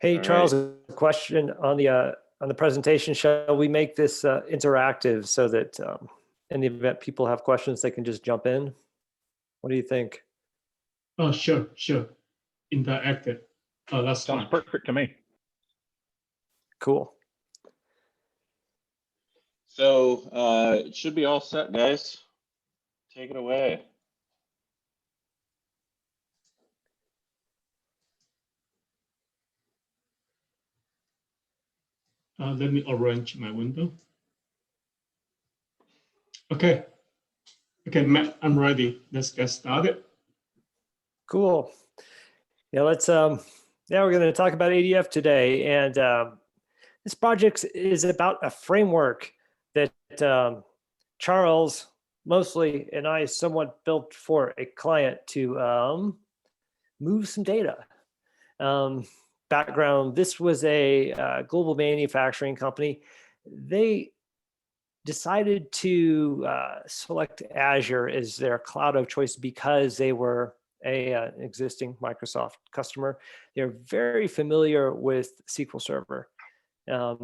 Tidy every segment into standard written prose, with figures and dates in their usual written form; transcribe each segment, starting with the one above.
Hey, All Charles, right. a question on the presentation. Shall we make this interactive so that in the event people have questions, they can just jump in? What do you think? Oh, sure. Interactive. Oh, that's Sounds fine. perfect to me. Cool. So it should be all set, guys. Take it away. Let me arrange my window. Okay, Matt, I'm ready. Let's get started. Cool. Yeah, we're going to talk about ADF today. And this project is about a framework that Charles mostly and I somewhat built for a client to move some data. Background, this was a global manufacturing company. They decided to select Azure as their cloud of choice because they were an existing Microsoft customer. They're very familiar with SQL Server. A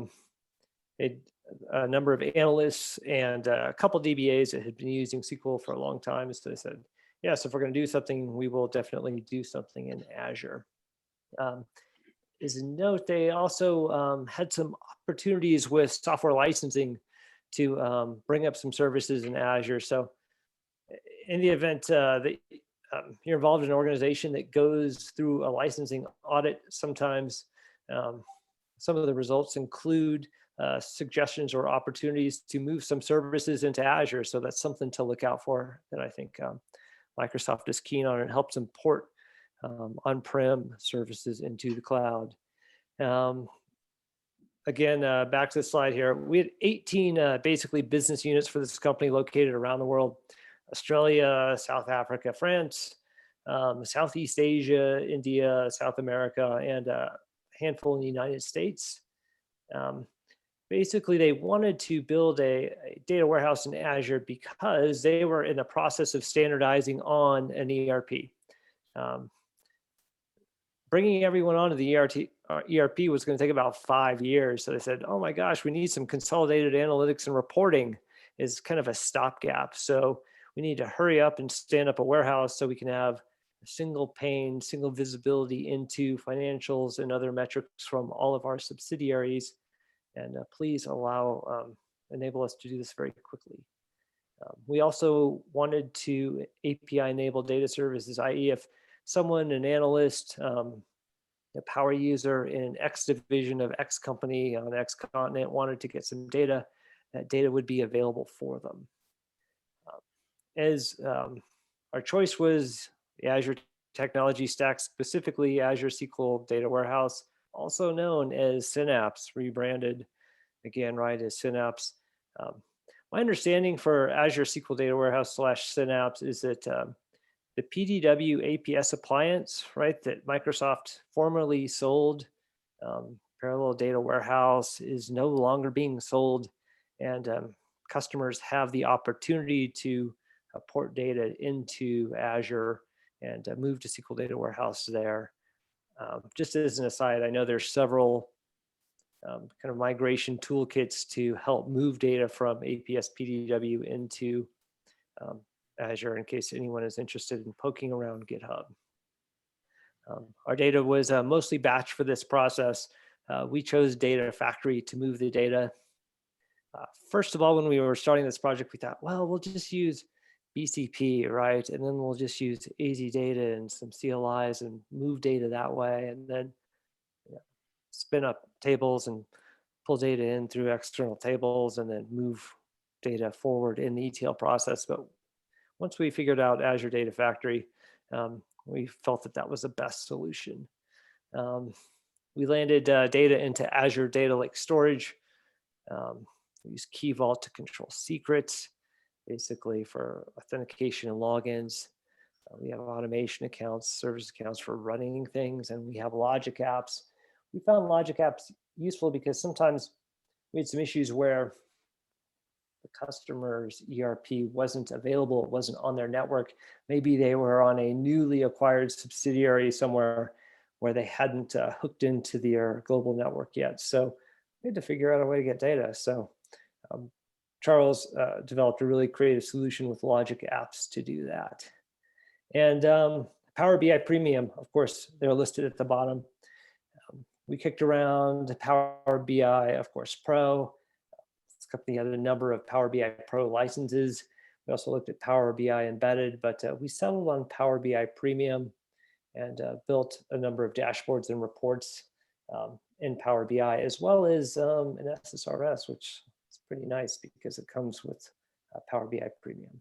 number of analysts and a couple of DBAs that had been using SQL for a long time. So they said, yes, if we're going to do something, we will definitely do something in Azure. As a note, they also had some opportunities with software licensing to bring up some services in Azure. So in the event that you're involved in an organization that goes through a licensing audit, sometimes some of the results include suggestions or opportunities to move some services into Azure. So that's something to look out for that I think Microsoft is keen on. It helps import on-prem services into the cloud. Again, back to the slide here. We had 18 basically business units for this company located around the world: Australia, South Africa, France, Southeast Asia, India, South America, and a handful in the United States. Basically, they wanted to build a data warehouse in Azure because they were in the process of standardizing on an ERP. Bringing everyone onto the ERP was going to take about 5 years. So they said, oh my gosh, we need some consolidated analytics and reporting is kind of a stopgap. So we need to hurry up and stand up a warehouse so we can have a single pane, single visibility into financials and other metrics from all of our subsidiaries. And please enable us to do this very quickly. We also wanted to API enable data services, i.e. if someone, an analyst, a power user in X division of X company on X continent wanted to get some data, that data would be available for them. Our choice was the Azure technology stack, specifically Azure SQL Data Warehouse, also known as Synapse, rebranded again, right, as Synapse. My understanding for Azure SQL Data Warehouse / Synapse is that the PDW APS appliance, right, that Microsoft formerly sold, Parallel Data Warehouse, is no longer being sold, and customers have the opportunity to port data into Azure and move to SQL Data Warehouse there. Just as an aside, I know there's several kind of migration toolkits to help move data from APS PDW into Azure in case anyone is interested in poking around GitHub. Our data was mostly batch for this process. We chose Data Factory to move the data. First of all, when we were starting this project, we thought, well, we'll just use BCP, right? And then we'll just use AZ data and some CLIs and move data that way. And then spin up tables and pull data in through external tables and then move data forward in the ETL process. But once we figured out Azure Data Factory, we felt that that was the best solution. We landed data into Azure Data Lake Storage. We use Key Vault to control secrets, basically for authentication and logins. We have automation accounts, service accounts for running things, and we have logic apps. We found logic apps useful because sometimes we had some issues where the customer's ERP wasn't available, it wasn't on their network. Maybe they were on a newly acquired subsidiary somewhere. where they hadn't hooked into their global network yet. So we had to figure out a way to get data. So Charles developed a really creative solution with logic apps to do that. And Power BI Premium, of course, they're listed at the bottom. We kicked around Power BI, of course, Pro. This company had a number of Power BI Pro licenses. We also looked at Power BI Embedded, but we settled on Power BI Premium and built a number of dashboards and reports in Power BI, as well as an SSRS, which is pretty nice because it comes with Power BI Premium.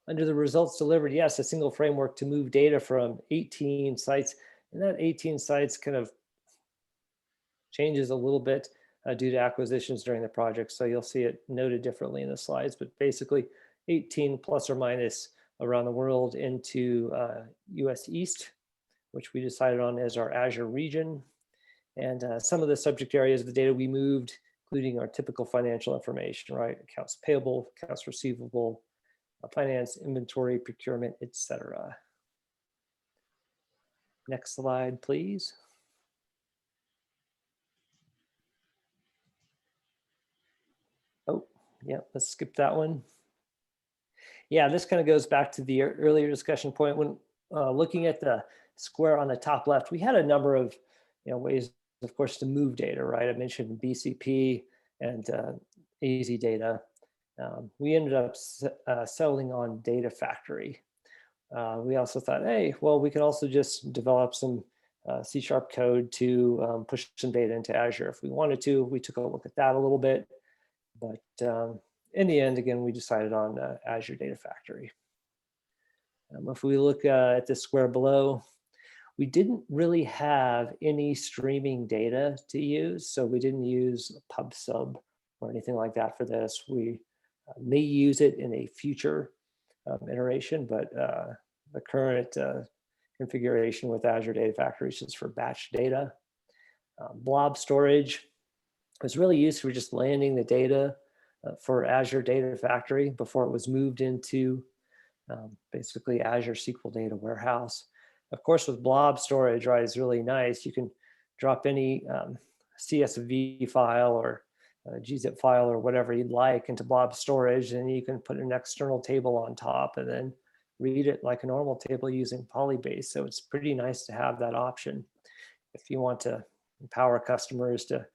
Under the results delivered, yes, a single framework to move data from 18 sites. And that 18 sites kind of changes a little bit due to acquisitions during the project. So you'll see it noted differently in the slides, but basically 18 plus or minus around the world into US East, which we decided on as our Azure region. And some of the subject areas of the data we moved, including our typical financial information, right? Accounts payable, accounts receivable, finance, inventory, procurement, etc. Next slide, please. Oh, yeah, let's skip that one. Yeah, this kind of goes back to the earlier discussion point when looking at the square on the top left, we had a number of ways, of course, to move data, right? I mentioned BCP and AZ data. We ended up settling on Data Factory. We also thought, hey, well, we could also just develop some C# code to push some data into Azure if we wanted to. We took a look at that a little bit, but in the end, again, we decided on Azure Data Factory. If we look at the square below, we didn't really have any streaming data to use, so we didn't use PubSub or anything like that for this. We may use it in a future iteration, but the current configuration with Azure Data Factory is just for batch data. Blob storage was really used for just landing the data for Azure Data Factory before it was moved into basically Azure SQL Data Warehouse. Of course, with blob storage, right, is really nice. You can drop any CSV file or gzip file or whatever you'd like into blob storage, and you can put an external table on top and then read it like a normal table using Polybase. So it's pretty nice to have that option if you want to empower customers to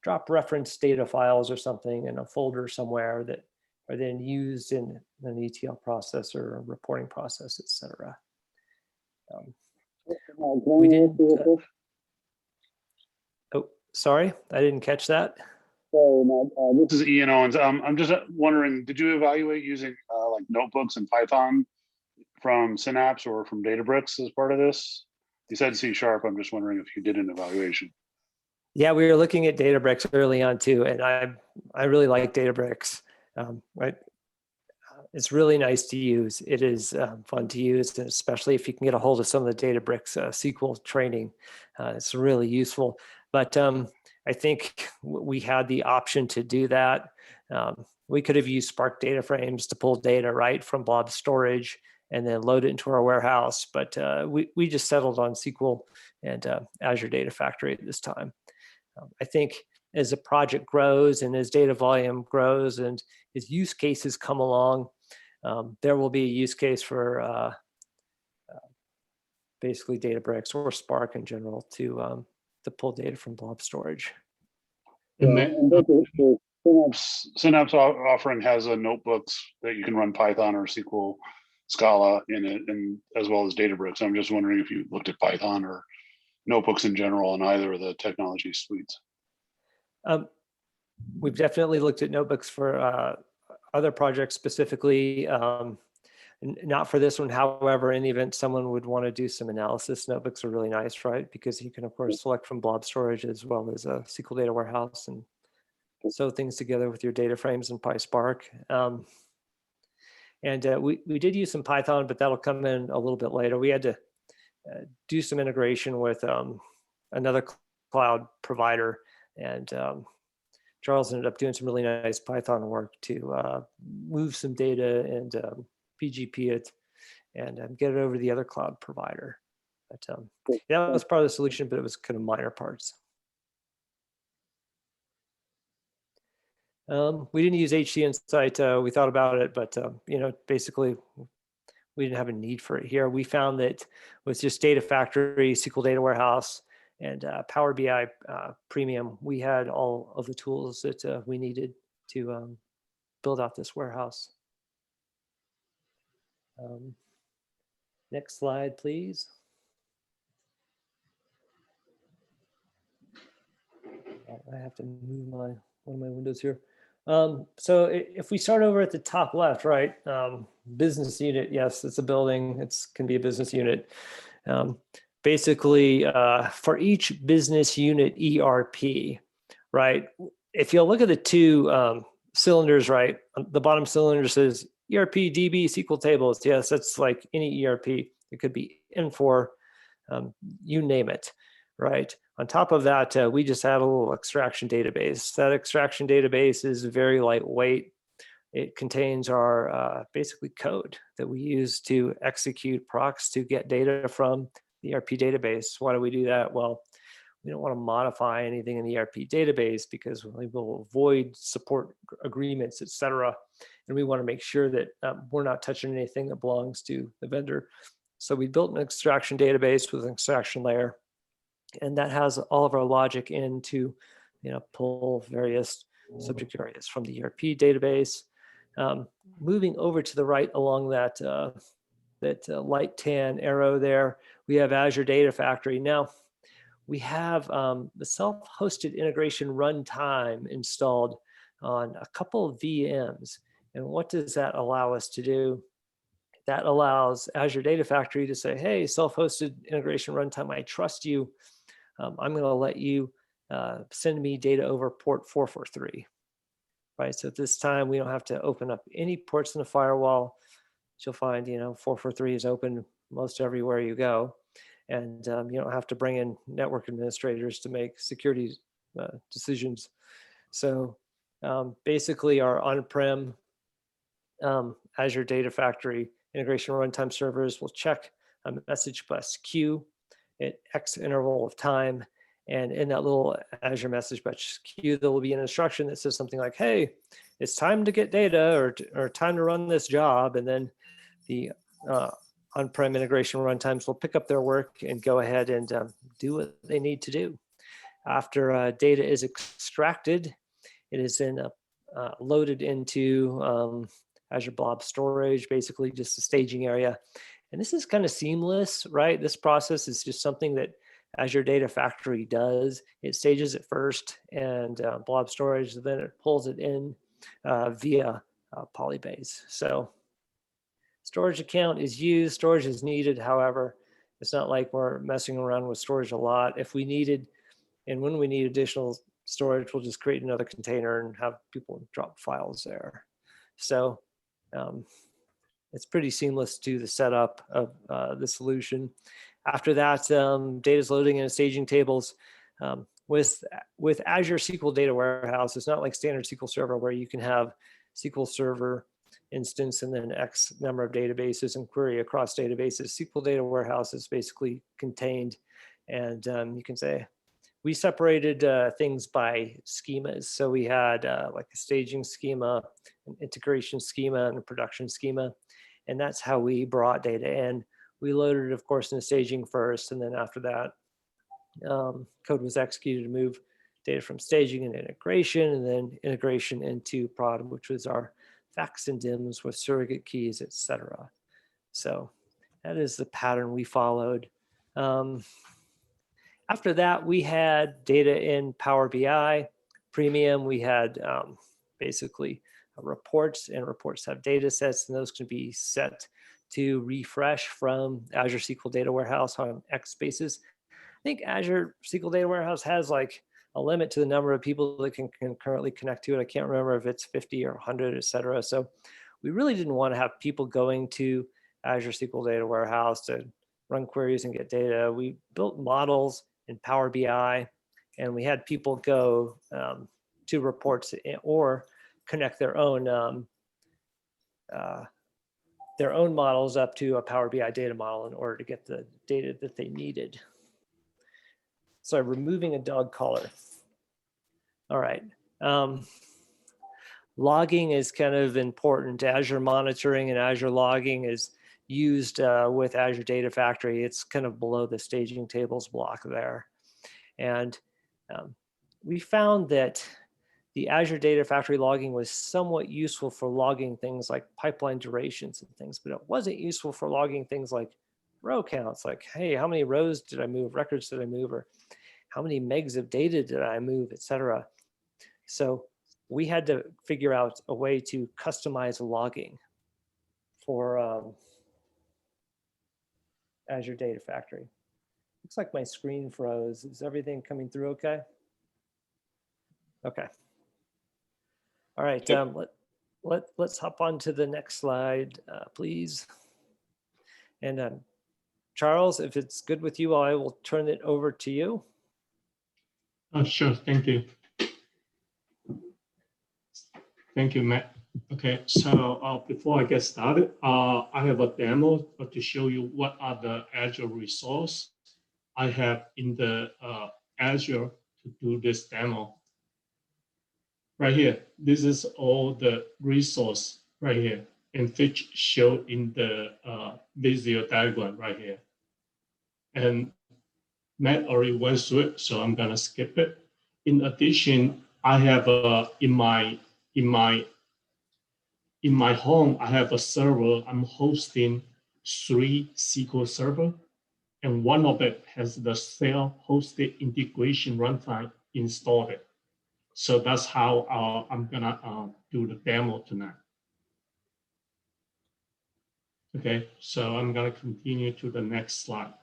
drop reference data files or something in a folder somewhere that are then used in an ETL process or a reporting process, etc. We didn't. Oh, sorry, I didn't catch that. So this is Ian Owens. I'm just wondering, did you evaluate using like notebooks and Python from Synapse or from Databricks as part of this? You said C#. I'm just wondering if you did an evaluation. Yeah, we were looking at Databricks early on too, and I really like Databricks. Right, it's really nice to use. It is fun to use, and especially if you can get a hold of some of the Databricks SQL training, it's really useful. But I think we had the option to do that. We could have used Spark data frames to pull data right from blob storage and then load it into our warehouse. But we just settled on SQL and Azure Data Factory at this time. I think as the project grows and as data volume grows and as use cases come along, there will be a use case for basically Databricks or Spark in general to pull data from blob storage. Synapse offering has a notebooks that you can run Python or SQL Scala in it, and as well as Databricks. I'm just wondering if you looked at Python or notebooks in general in either of the technology suites. We've definitely looked at notebooks for other projects specifically, not for this one. However, in the event someone would want to do some analysis, notebooks are really nice, right? Because you can, of course, select from blob storage as well as a SQL data warehouse and sew things together with your data frames in PySpark. We did use some Python, but that'll come in a little bit later. We had to do some integration with another cloud provider, and Charles ended up doing some really nice Python work to move some data and PGP it and get it over to the other cloud provider. But yeah, that was part of the solution, but it was kind of minor parts. We didn't use HC Insight. We thought about it, but basically we didn't have a need for it here. We found that with just Data Factory, SQL Data Warehouse, and Power BI Premium, we had all of the tools that we needed to build out this warehouse. Next slide, please. I have to move one of my windows here. So if we start over at the top left, right, business unit, yes, it's a building. It can be a business unit. Basically, for each business unit ERP, right, if you look at the two cylinders, right, the bottom cylinder says ERP, DB, SQL tables. Yes, that's like any ERP. It could be Infor, you name it, right? On top of that, we just add a little extraction database. That extraction database is very lightweight. It contains our basically code that we use to execute procs to get data from the ERP database. Why do we do that? Well, we don't want to modify anything in the ERP database because we will avoid support agreements, et cetera. And we want to make sure that we're not touching anything that belongs to the vendor. So we built an extraction database with an extraction layer. And that has all of our logic in to, pull various subject areas from the ERP database. Moving over to the right along that light tan arrow there, we have Azure Data Factory. Now, we have the self-hosted integration runtime installed on a couple of VMs. And what does that allow us to do? That allows Azure Data Factory to say, hey, self-hosted integration runtime, I trust you. I'm going to let you send me data over port 443, right? So at this time, we don't have to open up any ports in the firewall. You'll find, 443 is open most everywhere you go. And you don't have to bring in network administrators to make security decisions. So basically our on-prem Azure Data Factory integration runtime servers will check a message bus queue at X interval of time. And in that little Azure message bus queue, there will be an instruction that says something like, hey, it's time to get data or time to run this job. And then the on-prem integration runtimes will pick up their work and go ahead and do what they need to do. After data is extracted, it is then loaded into Azure Blob Storage, basically just a staging area. And this is kind of seamless, right? This process is just something that Azure Data Factory does. It stages it first and Blob Storage, then it pulls it in via Polybase. So storage account is used, storage is needed. However, it's not like we're messing around with storage a lot. If we needed, and when we need additional storage, we'll just create another container and have people drop files there. So it's pretty seamless to the setup of the solution. After that, data is loading in staging tables. With Azure SQL Data Warehouse, it's not like standard SQL Server where you can have SQL Server instance and then X number of databases and query across databases. SQL Data Warehouse is basically contained, and you can say we separated things by schemas. So we had like a staging schema, an integration schema, and a production schema, and that's how we brought data in. We loaded it, of course, in the staging first, and then after that, code was executed to move data from staging and integration, and then integration into prod, which was our facts and DIMs with surrogate keys, etc. So that is the pattern we followed. After that, we had data in Power BI Premium. We had basically reports, and reports have data sets, and those can be set to refresh from Azure SQL Data Warehouse on X basis. I think Azure SQL Data Warehouse has like a limit to the number of people that can currently connect to it. I can't remember if it's 50 or 100, et cetera. So we really didn't want to have people going to Azure SQL Data Warehouse to run queries and get data. We built models in Power BI, and we had people go to reports or connect their own their own models up to a Power BI data model in order to get the data that they needed. So removing a dog collar. All right. Logging is kind of important. Azure monitoring and Azure logging is used with Azure Data Factory. It's kind of below the staging tables block there. And we found that the Azure Data Factory logging was somewhat useful for logging things like pipeline durations and things, but it wasn't useful for logging things like row counts, like, hey, how many rows did I move, records did I move, or how many megs of data did I move, etc. So we had to figure out a way to customize logging for Azure Data Factory. Looks like my screen froze. Is everything coming through okay? Okay. All right, Yep. let's hop on to the next slide, please. And Charles, if it's good with you, I will turn it over to you. Sure, thank you. Thank you, Matt. Okay, so before I get started, I have a demo to show you what are the Azure resource I have in the Azure to do this demo. Right here, this is all the resource right here, and which showed in the visual diagram right here. And Matt already went through it, so I'm gonna skip it. In addition, I have in my home, I have a server. I'm hosting 3 SQL Server, and one of it has the self-hosted integration runtime installed. So that's how I'm gonna do the demo tonight. Okay, so I'm gonna continue to the next slide.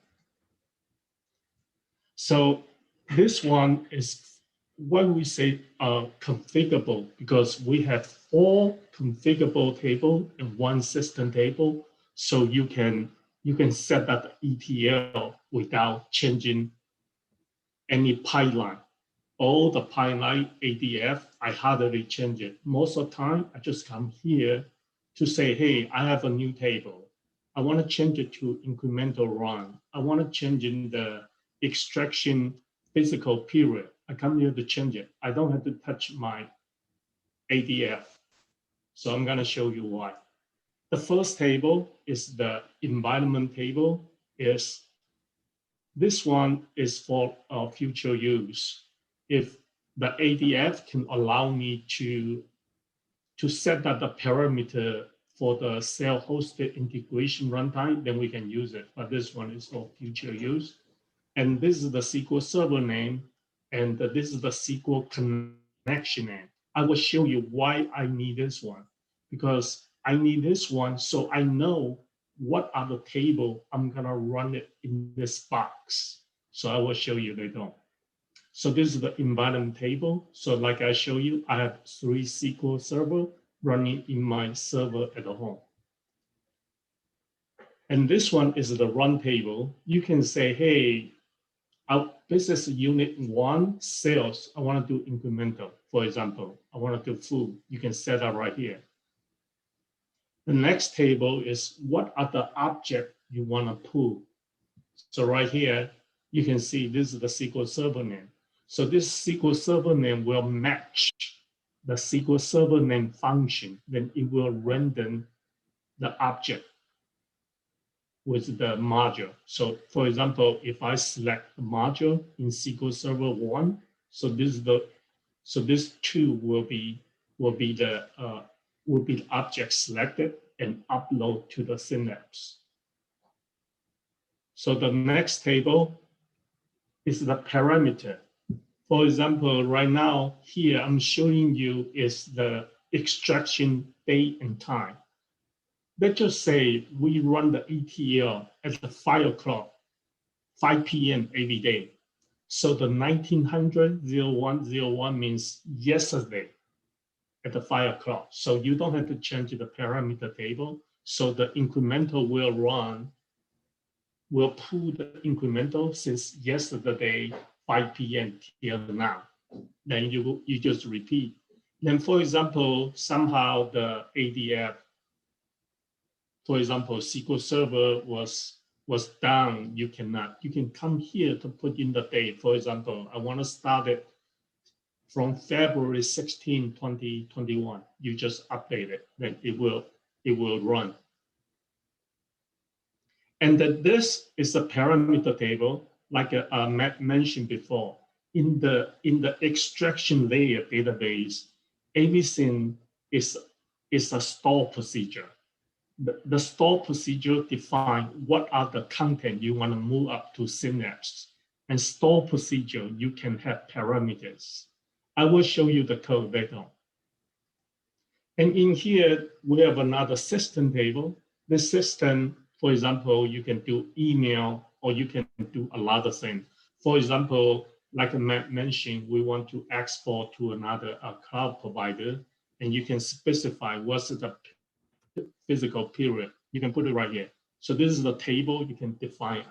So this one is what we say configurable, because we have 4 configurable table and 1 system table. So you can set that ETL without changing any pipeline. All the pipeline ADF, I hardly change it. Most of the time, I just come here to say, hey, I have a new table. I want to change it to incremental run. I want to change in the extraction physical period. I come here to change it. I don't have to touch my ADF. So I'm going to show you why. The first table is the environment table. This one is for future use. If the ADF can allow me to set that the parameter for the self-hosted integration runtime, then we can use it. But this one is for future use. And this is the SQL Server name, and this is the SQL connection name. I will show you why I need this one, because I need this one so I know what are the table I'm gonna run it in this box. So I will show you later on. So this is the environment table. So like I show you, I have 3 SQL Server running in my server at home. And this one is the run table. You can say, hey, our business unit 1 sales, I want to do incremental. For example, I want to do food. You can set that right here. The next table is what are the objects you want to pull. So right here, you can see this is the SQL Server name. So this SQL Server name will match the SQL Server name function. Then it will render the object with the module. So for example, if I select the module in SQL Server 1, so this 2 will be the object selected and upload to the Synapse. So the next table is the parameter. For example, right now here I'm showing you is the extraction date and time. Let's just say we run the ETL at the 5 p.m. every day. So the 1900-0101 means yesterday at the 5 o'clock. So you don't have to change the parameter table. So the incremental will pull the incremental since yesterday 5 p.m. till now. Then you just repeat. Then for example, somehow the ADF for example, SQL Server was down, you cannot. You can come here to put in the date. For example, I want to start it from February 16, 2021. You just update it, then it will run. And that this is a parameter table, like Matt mentioned before. In the extraction layer database, everything is a store procedure. The store procedure define what are the content you want to move up to Synapse. And store procedure, you can have parameters. I will show you the code later on. And in here, we have another system table. The system, for example, you can do email or you can do a lot of things. For example, like Matt mentioned, we want to export to another cloud provider, and you can specify what's the physical period. You can put it right here. So this is the table. You can define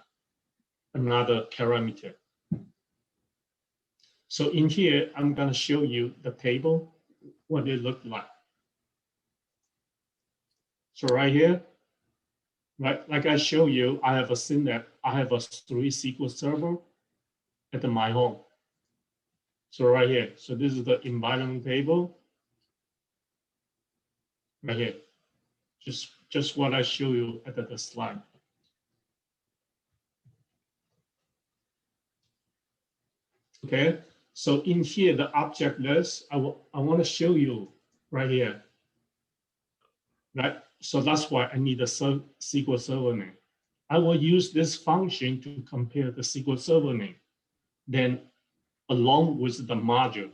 another parameter. So in here, I'm going to show you the table, what it looked like. So right here, right, like I show you, I have a Synapse. I have a 3 SQL Server at my home. So right here, so this is the environment table. Right here, just what I show you at the slide. Okay, so in here, the object list, I want to show you right here. Right, so that's why I need a SQL Server name. I will use this function to compare the SQL Server name, then along with the module.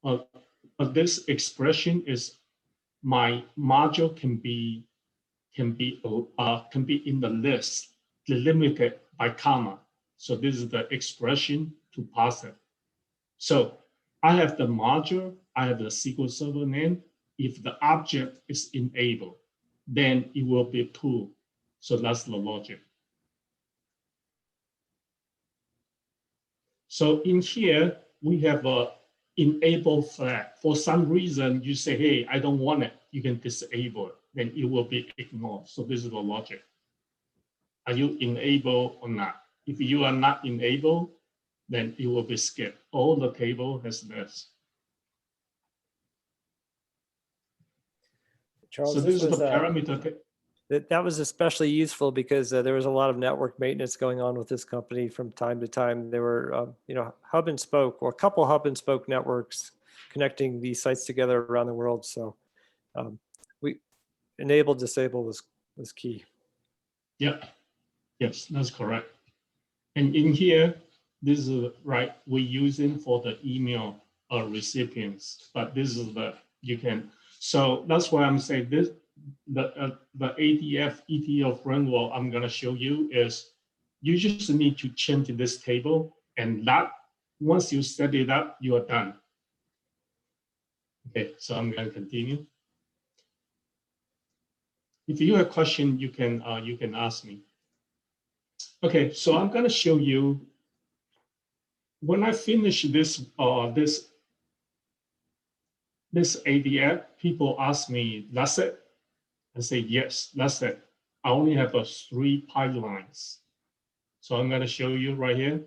But this expression is my module can be in the list, delimited by comma. So this is the expression to pass it. So I have the module, I have the SQL Server name. If the object is enabled, then it will be pulled. So that's the logic. So in here, we have a enable flag. For some reason, you say, hey, I don't want it. You can disable it. Then it will be ignored. So this is the logic. Are you enabled or not? If you are not enabled, then it will be skipped. All the table has this. Charles, So this is was, the parameter. that was especially useful because there was a lot of network maintenance going on with this company from time to time. There were, hub and spoke, or a couple hub and spoke networks connecting these sites together around the world. So we enable, disable was key. Yep. Yes, that's correct. And in here, this is right, we're using for the email recipients, but this is you can, so that's why I'm saying this, the ETL framework I'm gonna show you is, you just need to change this table, and that, once you set it up, you are done. Okay, so I'm gonna continue. If you have a question, you can ask me. Okay, so I'm gonna show you, when I finish this ADF, people ask me, that's it? I say, yes, that's it. I only have 3 pipelines. So I'm gonna show you right here.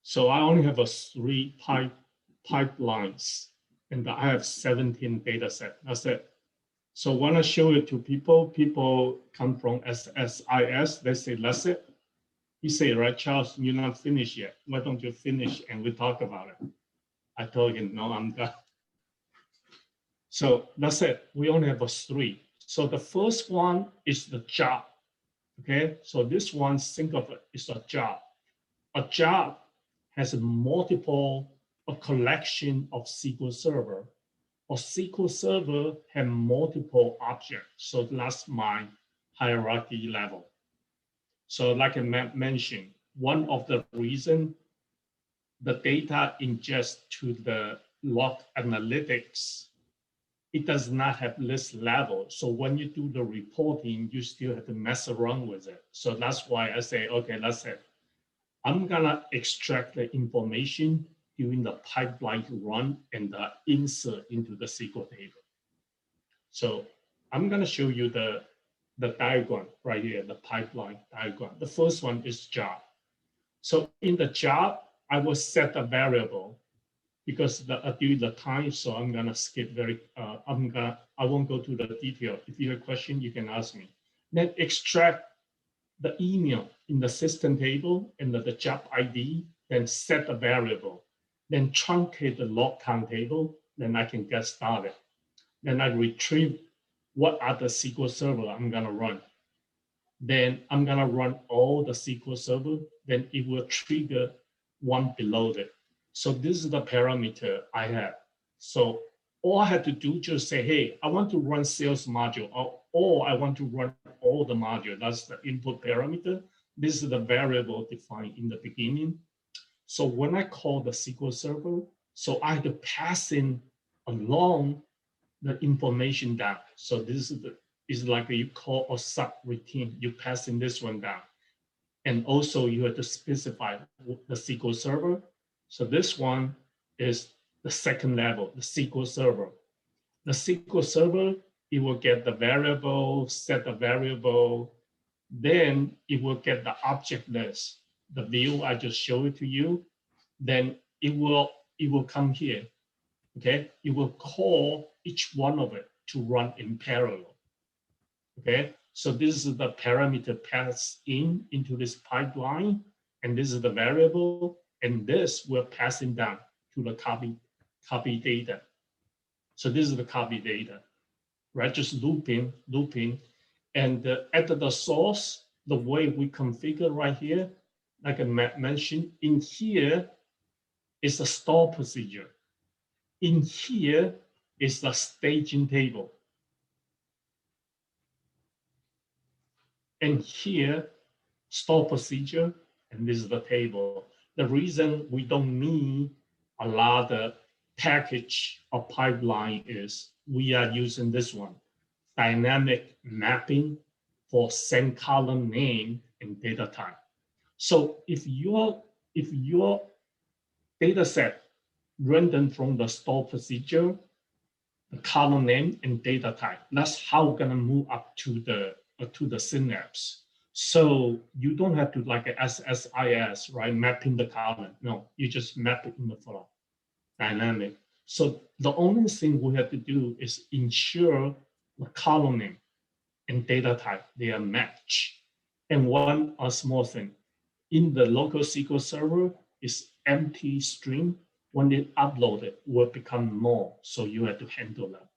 So I only have 3 pipelines, and I have 17 data set. That's it. So when I show it to people come from SSIS, they say, that's it. You say, right, Charles, you're not finished yet. Why don't you finish and we talk about it? I told him, no, I'm done. So that's it. We only have 3. So the first one is the job. Okay, so this one, think of it, is a job. A job has a collection of SQL Server. A SQL Server have multiple objects. So that's my hierarchy level. So like I mentioned, one of the reasons the data ingest to the log analytics it does not have list level. So when you do the reporting, you still have to mess around with it. So that's why I say, okay, let's say I'm gonna extract the information during the pipeline to run and insert into the SQL table. So I'm gonna show you the diagram right here, the pipeline diagram. The first one is job. So in the job, I will set a variable because due the time, so I'm gonna skip I won't go to the detail. If you have a question, you can ask me. Then extract the email in the system table and the job ID, then set a variable, then truncate the log count table, then I can get started. Then I retrieve what are the SQL Server I'm gonna run. Then I'm gonna run all the SQL Server, then it will trigger one below it. So this is the parameter I have. So all I have to do just say, hey, I want to run sales module, or I want to run all the module. That's the input parameter. This is the variable defined in the beginning. So when I call the SQL Server, so I have to pass in along the information down. So this is like you call a subroutine. You pass in this one down. And also you have to specify the SQL Server. So this one is the second level, the SQL Server. The SQL Server, it will get the variable, set the variable, then it will get the object list, the view I just showed it to you. Then it will come here, okay? It will call each one of it to run in parallel, okay? So this is the parameter passed into this pipeline, and this is the variable, and this will pass it down to the copy data. So this is the copy data, right? Just looping, and at the source, the way we configure right here, like I mentioned, in here is the store procedure. In here is the staging table. And here, store procedure, and this is the table. The reason we don't need a lot of package or pipeline is we are using this one, dynamic mapping for same column name and data type. So if your data set random from the store procedure, the column name and data type, that's how we're gonna move up to the synapse. So you don't have to like a SSIS, right? Mapping the column. No, you just map it in the flow, dynamic. So the only thing we have to do is ensure the column name and data type, they are matched. And one small thing, in the local SQL Server is empty string. When it uploaded, will become null. So you have to handle that.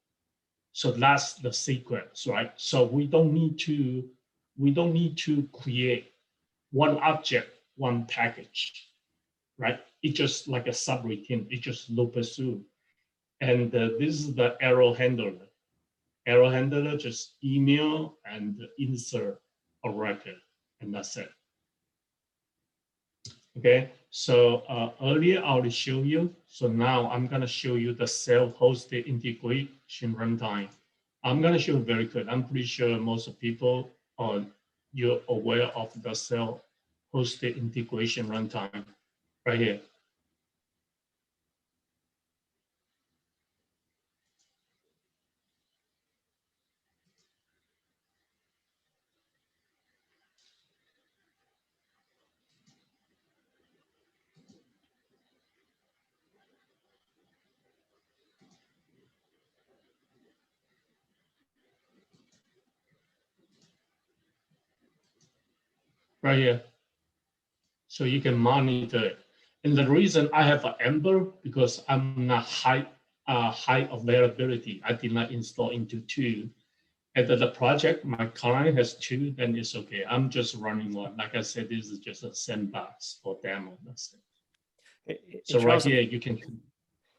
So that's the sequence, right? So we don't need to create one object, one package, right? It's just like a subroutine. It just loops through. And this is the arrow handler. Arrow handler just email and insert a record, and that's it. Okay, so earlier I already showed you. So now I'm gonna show you the self-hosted integration runtime. I'm gonna show very good. I'm pretty sure most of people you're aware of the self-hosted integration runtime right here. Right here. So you can monitor it. And the reason I have an Ember, because I'm not high availability. I did not install into 2. And the project, my client has 2, then it's okay. I'm just running one. Like I said, this is just a sandbox for demo. That's it. So right here, you can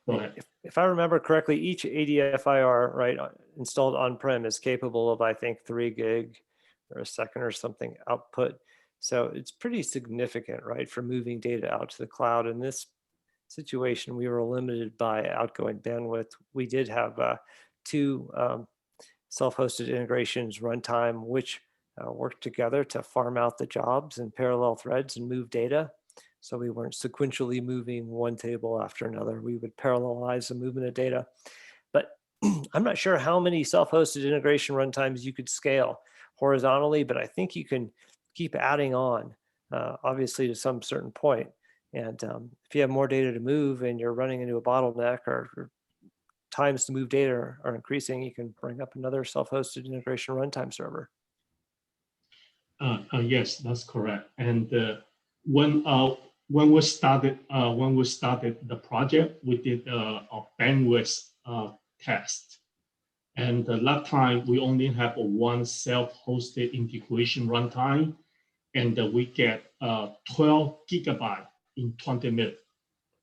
go ahead. If I remember correctly, each ADFIR, right, installed on-prem is capable of, I think, 3 gig or a second or something output. So it's pretty significant, right, for moving data out to the cloud. In this situation, we were limited by outgoing bandwidth. We did have two self-hosted integrations, runtime, which worked together to farm out the jobs in parallel threads and move data. So we weren't sequentially moving one table after another. We would parallelize the movement of data. But I'm not sure how many self-hosted integration runtimes you could scale horizontally, but I think you can keep adding on, obviously to some certain point. And if you have more data to move and you're running into a bottleneck or times to move data are increasing, you can bring up another self-hosted integration runtime server. Yes, that's correct. And when we started the project, we did a bandwidth test. And that time we only have one self-hosted integration runtime, and we get 12 gigabyte in 20 minutes.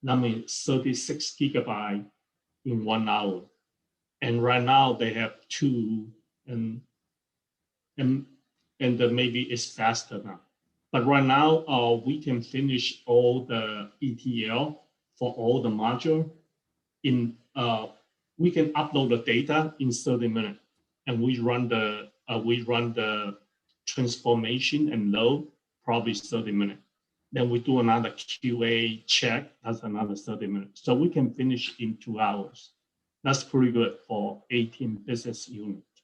That means 36 gigabyte in 1 hour. And right now they have 2, and maybe it's faster now. But right now we can finish all the ETL for all the module in. We can upload the data in 30 minutes, and we run the transformation and load probably 30 minutes. Then we do another QA check, that's another 30 minutes. So we can finish in 2 hours. That's pretty good for 18 business units.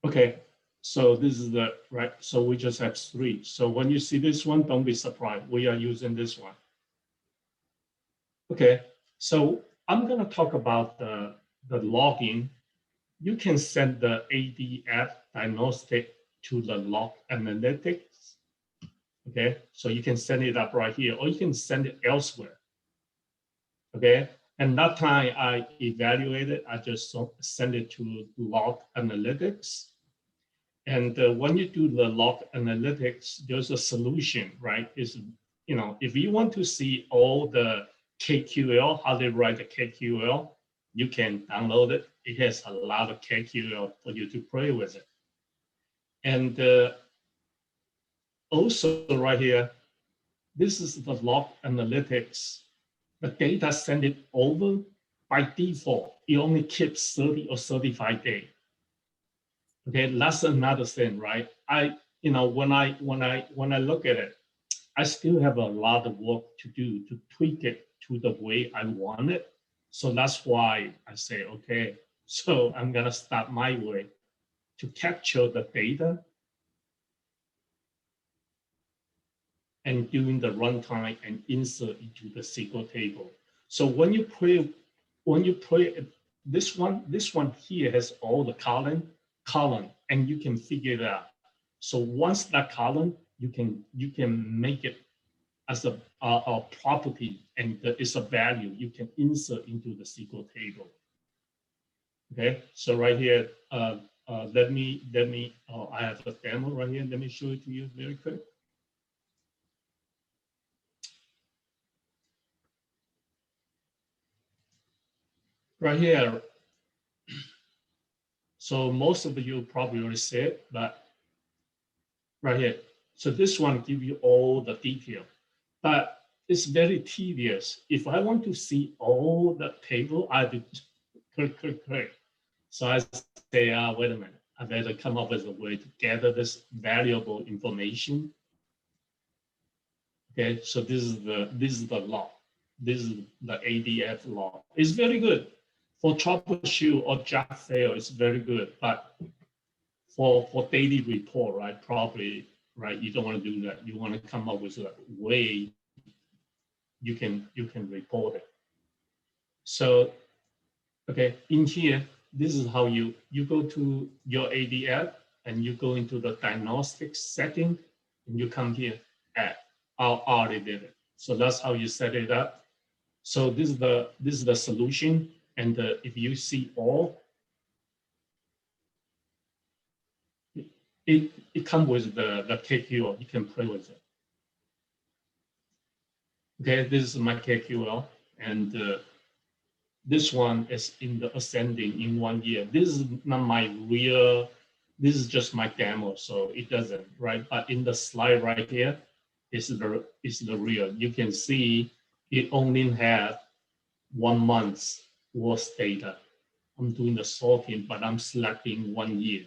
Okay, so this is the right. So we just have 3. So when you see this one, don't be surprised. We are using this one. Okay, so I'm gonna talk about the logging. You can send the ADF diagnostic to the log analytics. Okay, so you can send it up right here, or you can send it elsewhere. Okay, and that time I evaluated, I just send it to log analytics. And when you do the log analytics, there's a solution, right? Is, you know, if you want to see all the KQL, how they write the KQL, you can download it. It has a lot of KQL for you to play with it. And also right here, this is the log analytics. The data send it over by default. It only keeps 30 or 35 days. Okay, that's another thing, right? When I look at it, I still have a lot of work to do to tweak it to the way I want it. So that's why I say, okay, so I'm gonna start my way to capture the data and doing the runtime and insert into the SQL table. So when you play this one here has all the column, and you can figure it out. So once that column, you can make it as a property, and it's a value you can insert into the SQL table. Okay, so right here, let me. I have a demo right here. Let me show it to you very quick. Right here. So most of you probably already see it, but right here. So this one gives you all the detail, but it's very tedious. If I want to see all the table, I do click. So I say, wait a minute, I better come up with a way to gather this valuable information. Okay, so this is the log. This is the ADF log. It's very good for troubleshoot or job fail. It's very good, but for daily report, right? Probably, right? You don't want to do that. You want to come up with a way you can report it. So, okay, in here, this is how you go to your ADF and you go into the diagnostics setting and you come here at I already did it. So that's how you set it up. So this is the solution. And if you see all, it comes with the KQL. You can play with it. Okay, this is my KQL, and this one is in the ascending in 1 year. This is not my real. This is just my demo, so it doesn't, right? But in the slide right here, is the real. You can see it only have 1 month's worth data. I'm doing the sorting, but I'm selecting 1 year.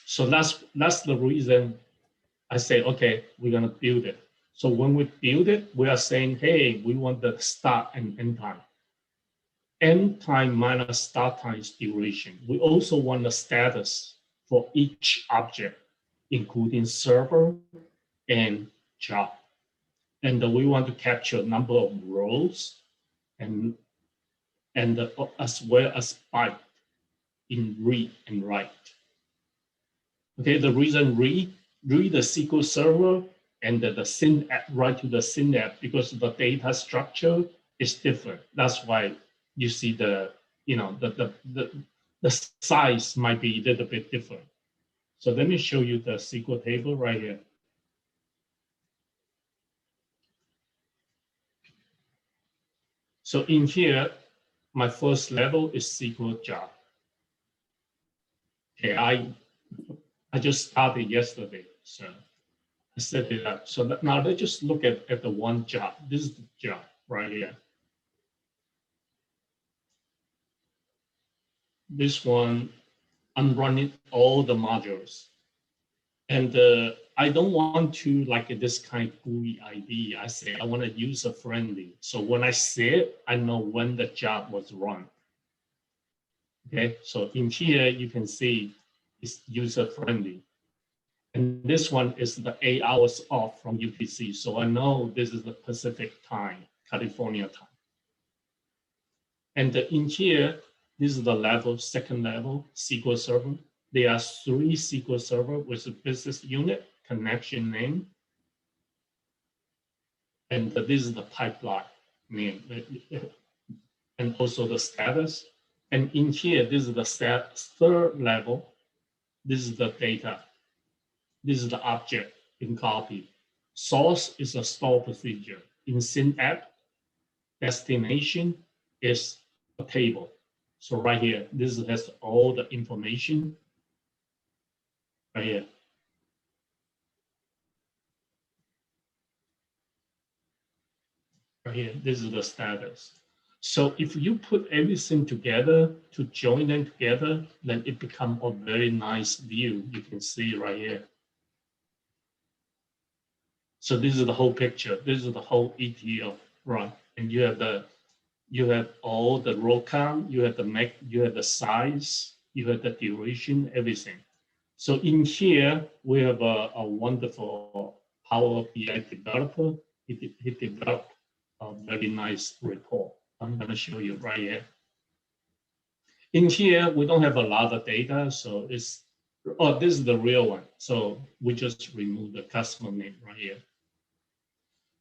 So that's the reason I say, okay, we're gonna build it. So when we build it, we are saying, hey, we want the start and end time. End time minus start time is duration. We also want the status for each object, including server and job. And we want to capture number of rows and as well as byte in read and write. Okay, the reason read the SQL Server and the synapse, write to the synapse, because the data structure is different. That's why you see the size might be a little bit different. So let me show you the SQL table right here. So in here, my first level is SQL job. Okay, I just started yesterday, so I set it up. So now let's just look at the one job. This is the job right here. This one, I'm running all the modules. And I don't want to like this kind of GUI ID. I say I want to user friendly. So when I say it, I know when the job was run. Okay, so in here you can see it's user friendly. And this one is the 8 hours off from UTC. So I know this is the Pacific time, California time. And in here, this is the level, second level, SQL Server. There are 3 SQL Server with a business unit, connection name. And this is the pipeline name. And also the status. And in here, this is the third level. This is the data. This is the object in copy. Source is a store procedure. In Synapse, destination is a table. So right here, this has all the information right here. Right here, this is the status. So if you put everything together to join them together, then it becomes a very nice view. You can see right here. So this is the whole picture. This is the whole ETL run, and you have all the row count, you have the size, you have the duration, everything. So in here we have a wonderful PowerBI developer. He developed a very nice report. I'm going to show you right here. In here we don't have a lot of data, so this is the real one. So we just remove the customer name right here.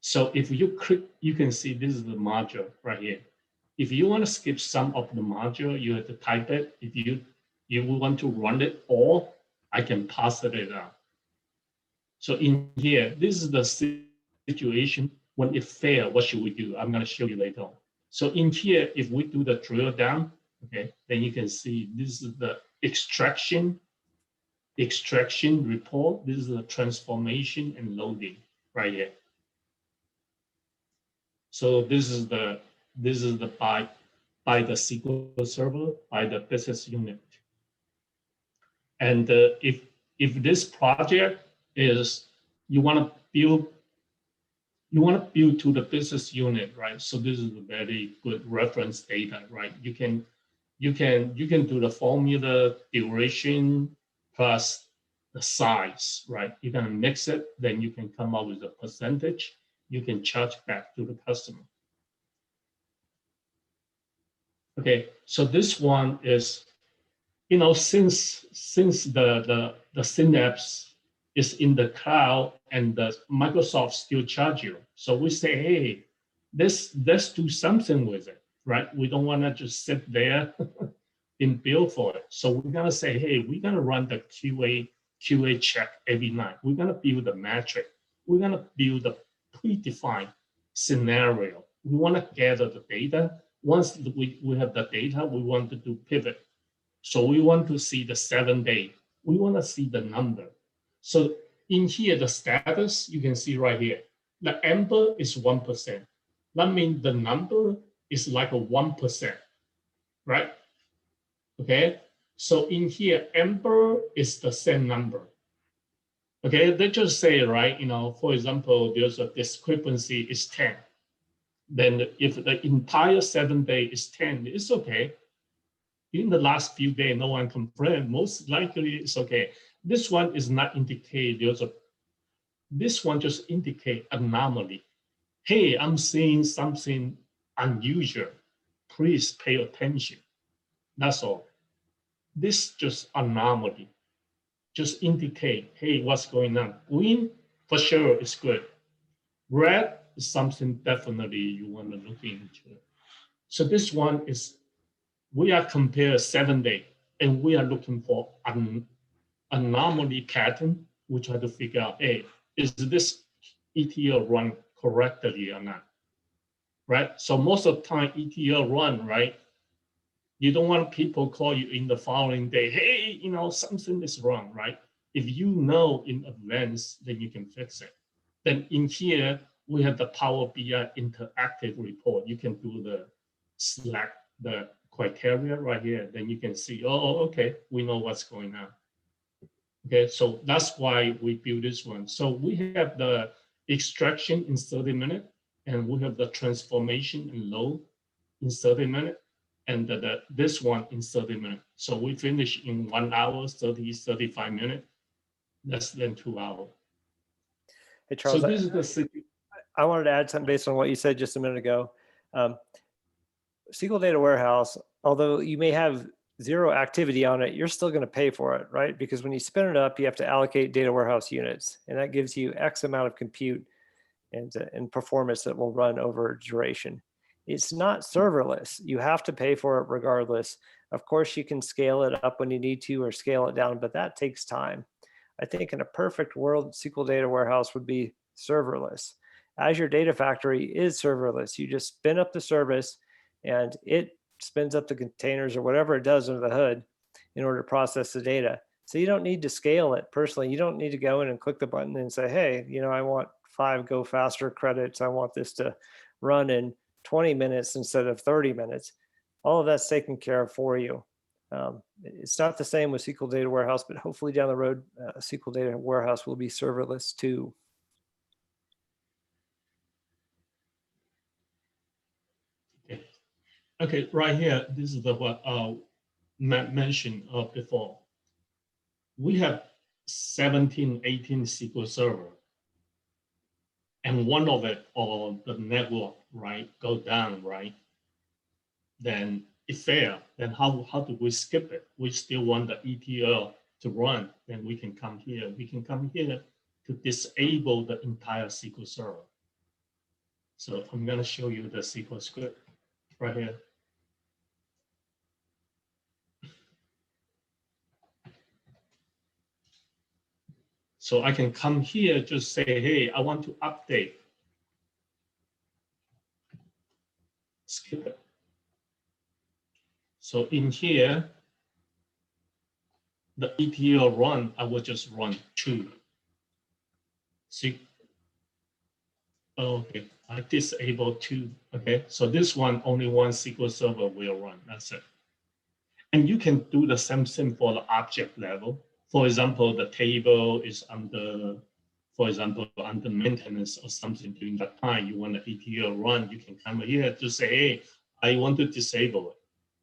So if you click, you can see this is the module right here. If you want to skip some of the module, you have to type it. If you want to run it all, I can pass it out. So in here, this is the situation when it fails. What should we do? I'm going to show you later on. So in here, if we do the drill down, okay, then you can see this is the extraction report. This is the transformation and loading right here. So this is the by the SQL Server, by the business unit. And if this project is you want to build to the business unit, right? So this is a very good reference data, right? You can do the formula duration plus the size, right? You're gonna mix it, then you can come up with a percentage. You can charge back to the customer. Okay, so this one is, since the Synapse is in the cloud and the Microsoft still charge you, so we say, hey, let's do something with it, right? We don't want to just sit there and bill for it. So we're gonna say, hey, we're gonna run the QA check every night. We're gonna build a metric. We're gonna build a predefined scenario. We want to gather the data. Once we have the data, we want to do pivot. So we want to see the 7 day. We want to see the number. So in here, the status, you can see right here. The amber is 1%. That means the number is like a 1%, right? Okay, so in here, Amber is the same number. Okay, they just say, right, for example, there's a discrepancy is 10. Then if the entire 7 day is 10, it's okay. In the last few days, no one complained. Most likely it's okay. This one is not indicate this one just indicate anomaly. Hey, I'm seeing something unusual. Please pay attention. That's all. This just anomaly. Just indicate, hey, what's going on? Green, for sure, is good. Red is something definitely you want to look into. So this one is, we are compare 7 day, and we are looking for an anomaly pattern. We try to figure out, hey, is this ETL run correctly or not? Right? So most of the time, ETL run, right? You don't want people call you in the following day, hey, something is wrong, right? If you know in advance, then you can fix it. Then in here, we have the Power BI interactive report. You can do the select the criteria right here. Then you can see, oh, okay, we know what's going on. Okay, so that's why we build this one. So we have the extraction in 30 minutes, and we have the transformation and load in 30 minutes, and this one in 30 minutes. So we finish in 1 hour, 35 minutes, less than 2 hours. Hey, Charles, so this is the I wanted to add something based on what you said just a minute ago. SQL Data Warehouse, although you may have zero activity on it, you're still going to pay for it, right? Because when you spin it up, you have to allocate data warehouse units, and that gives you X amount of compute and performance that will run over duration. It's not serverless. You have to pay for it regardless. Of course, you can scale it up when you need to or scale it down, but that takes time. I think in a perfect world, SQL Data Warehouse would be serverless. Azure Data Factory is serverless. You just spin up the service and it spins up the containers or whatever it does under the hood in order to process the data. So you don't need to scale it personally. You don't need to go in and click the button and say, hey, I want 5 go faster credits. I want this to run in 20 minutes instead of 30 minutes. All of that's taken care of for you. It's not the same with SQL Data Warehouse, but hopefully down the road, SQL Data Warehouse will be serverless too. Okay, right here, this is what Matt mentioned before. We have 17, 18 SQL Server, and one of it, or the network, right, go down, right? Then it failed. Then how do we skip it? We still want the ETL to run. Then we can come here. We can come here to disable the entire SQL Server. So I'm going to show you the SQL script right here. So I can come here, just say, hey, I want to update. Skip it. So in here, the ETL run, I will just run 2. See? Okay, I disable 2. Okay, so this one, only one SQL Server will run. That's it. And you can do the same thing for the object level. For example, the table is under, for example, under maintenance or something during that time, you want the ETL run, you can come here to say, hey, I want to disable it.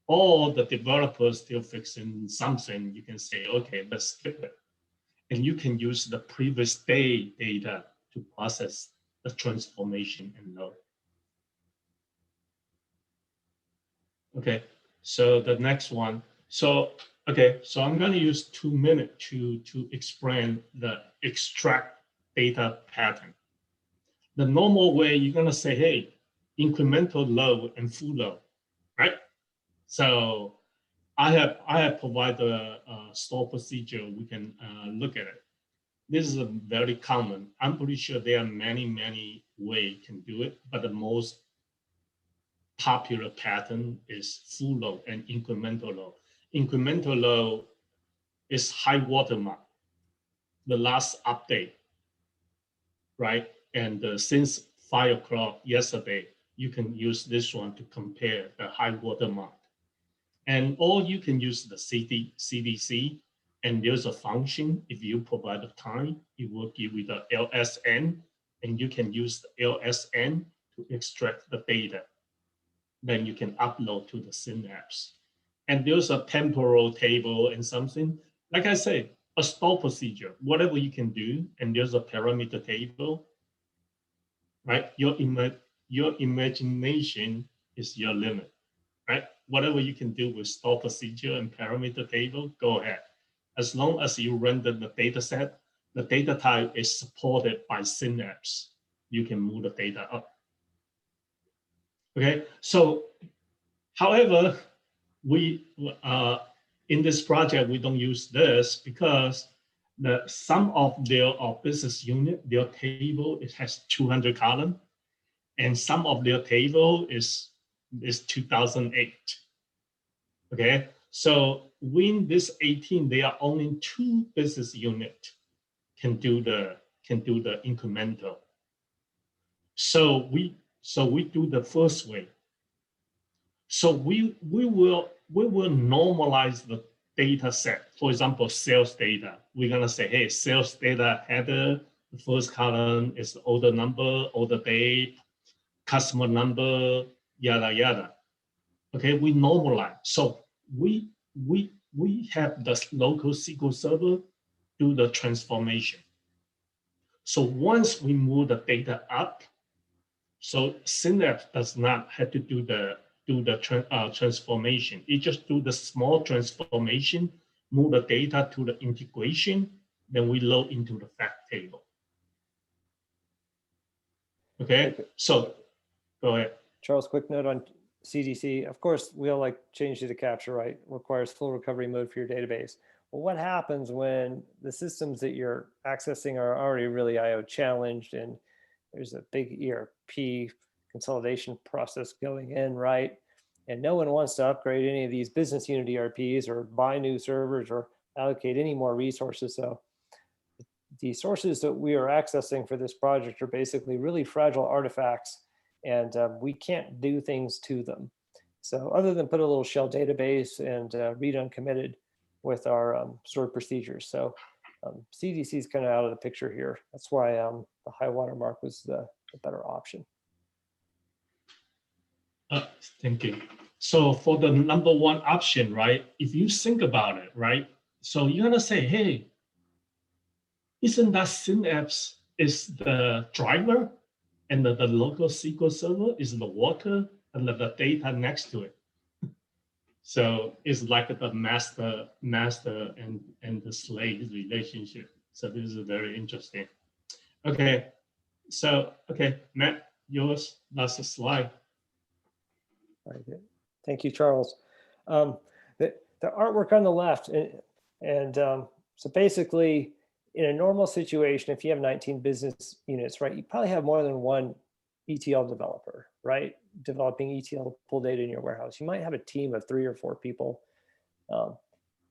Or the developer still fixing something, you can say, okay, let's skip it. And you can use the previous day data to process the transformation and load. Okay, so the next one. So, okay, so I'm going to use 2 minutes to explain the extract data pattern. The normal way, you're going to say, hey, incremental load and full load, right? So I have provided a store procedure. We can look at it. This is a very common. I'm pretty sure there are many ways you can do it, but the most popular pattern is full load and incremental load. Incremental load is high watermark, the last update, right? And since 5 o'clock yesterday, you can use this one to compare the high water mark. And or you can use the CDC, and there's a function, if you provide the time, it will give you the LSN, and you can use the LSN to extract the data. Then you can upload to the Synapse. And there's a temporal table and something. Like I say, a store procedure, whatever you can do, and there's a parameter table, right? Your imagination is your limit, right? Whatever you can do with store procedure and parameter table, go ahead. As long as you render the data set, the data type is supported by Synapse, you can move the data up. Okay, so however, we in this project, we don't use this because some of their business unit, their table, it has 200 columns, and some of their table is 2008. Okay, so when this 18, there are only 2 business unit can do the incremental. So we do the first way. So we will normalize the data set. For example, sales data. We're gonna say, hey, sales data header, the first column is the order number, order date, customer number, yada yada. Okay, we normalize. So we have the local SQL Server do the transformation. So once we move the data up, so Synapse does not have to do the transformation. It just do the small transformation, move the data to the integration, then we load into the fact table. Okay, so go ahead. Charles, quick note on CDC. Of course, we all like change data capture, right? Requires full recovery mode for your database. Well, what happens when the systems that you're accessing are already really IO challenged and there's a big ERP consolidation process going in, right? And no one wants to upgrade any of these business unit ERPs or buy new servers or allocate any more resources. So the sources that we are accessing for this project are basically really fragile artifacts, and we can't do things to them. So other than put a little shell database and read uncommitted with our stored procedures. So CDC is kind of out of the picture here. That's why the high water mark was the better option. Thank you. So for the number 1 option, right? If you think about it, right? So you're gonna say, hey, isn't that Synapse is the driver and the local SQL Server is the water and the data next to it? So it's like the master and the slave relationship. So this is very interesting. Okay, so okay, Matt, yours, last slide. Right. Thank you, Charles. The artwork on the left, and so basically, in a normal situation, if you have 19 business units, right, you probably have more than one ETL developer, right, developing ETL pull data in your warehouse. You might have a team of 3 or 4 people.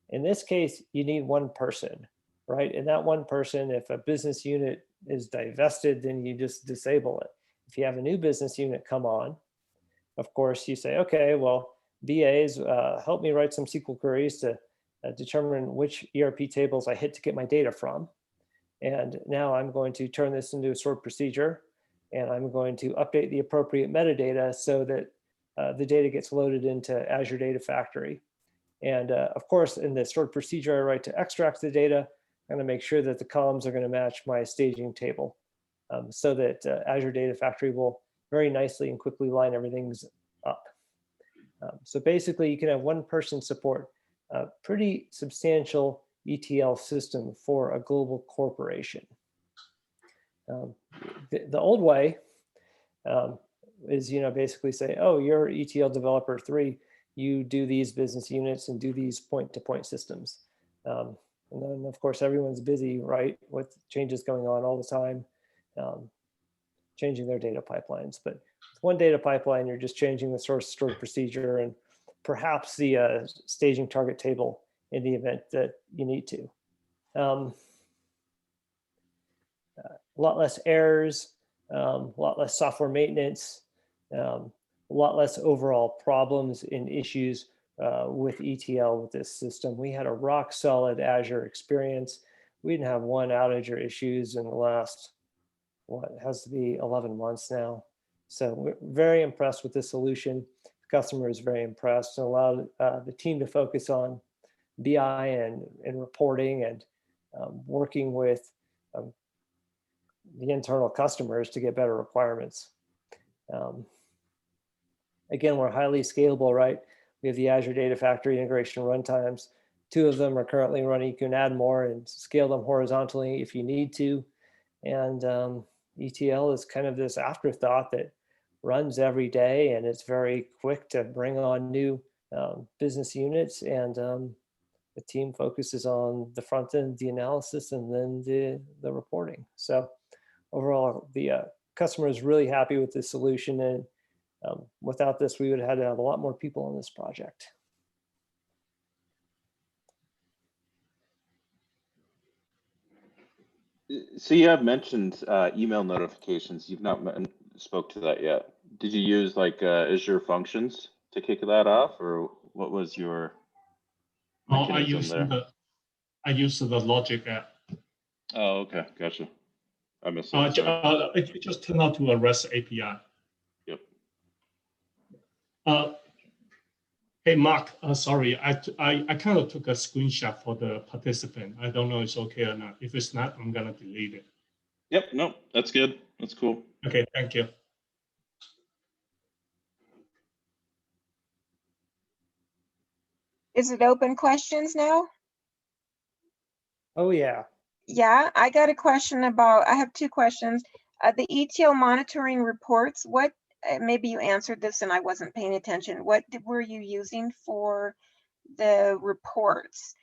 In this case, you need one person, right? And that one person, if a business unit is divested, then you just disable it. If you have a new business unit come on, of course, you say, okay, well, BAs, help me write some SQL queries to determine which ERP tables I hit to get my data from. And now I'm going to turn this into a stored procedure, and I'm going to update the appropriate metadata so that the data gets loaded into Azure Data Factory. And of course, in the stored procedure I write to extract the data, I'm going to make sure that the columns are going to match my staging table so that Azure Data Factory will very nicely and quickly line everything up. So basically, you can have one person support a pretty substantial ETL system for a global corporation. The old way is, basically say, oh, you're ETL developer 3, you do these business units and do these point-to-point systems. And then, of course, everyone's busy, right, with changes going on all the time, changing their data pipelines. But with one data pipeline, you're just changing the source stored procedure and perhaps the staging target table in the event that you need to. A lot less errors, a lot less software maintenance, A lot less overall problems and issues with ETL with this system. We had a rock solid Azure experience. We didn't have one outage or issues in the last, what has to be 11 months now. So we're very impressed with the solution. The customer is very impressed and allowed the team to focus on BI and reporting and working with the internal customers to get better requirements. Again, we're highly scalable, right? We have the Azure Data Factory integration runtimes. 2 of them are currently running. You can add more and scale them horizontally if you need to. And ETL is kind of this afterthought that runs every day, and it's very quick to bring on new business units. And the team focuses on the front end, the analysis, and then the reporting. So overall, the customer is really happy with this solution. And without this, we would have had to have a lot more people on this project. So you have mentioned email notifications. You've not spoke to that yet. Did you use like Azure Functions to kick that off, or what was your mechanism there? I use the Logic app. Oh, okay, gotcha. I missed it. it. It just turned out to a REST API. Yep. Hey, Mark, sorry, I kind of took a screenshot for the participant. I don't know if it's okay or not. If it's not, I'm gonna delete it. Yep, no, that's good. That's cool. Okay, thank you. Is it open questions now? Oh, yeah. Yeah, I got a question about, I have 2 questions. The ETL monitoring reports, what, maybe you answered this and I wasn't paying attention. What were you using for the reports?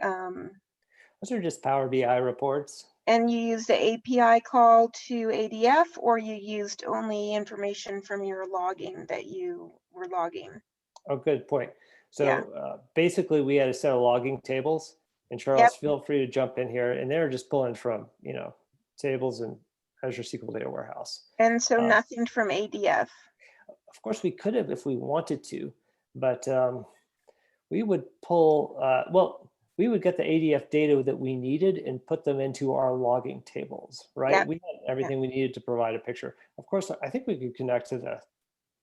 Those are just Power BI reports. And you used the API call to ADF, or you used only information from your logging that you were logging? Oh, good point. So Yeah. basically, we had a set of logging tables. And Charles, Yep. feel free to jump in here. And they're just pulling from, tables in Azure SQL Data Warehouse. And so nothing from ADF? Of course, we could have if we wanted to, but we would pull, we would get the ADF data that we needed and put them into our logging tables, right? Yep. We had everything we needed to provide a picture. Of course, I think we could connect to the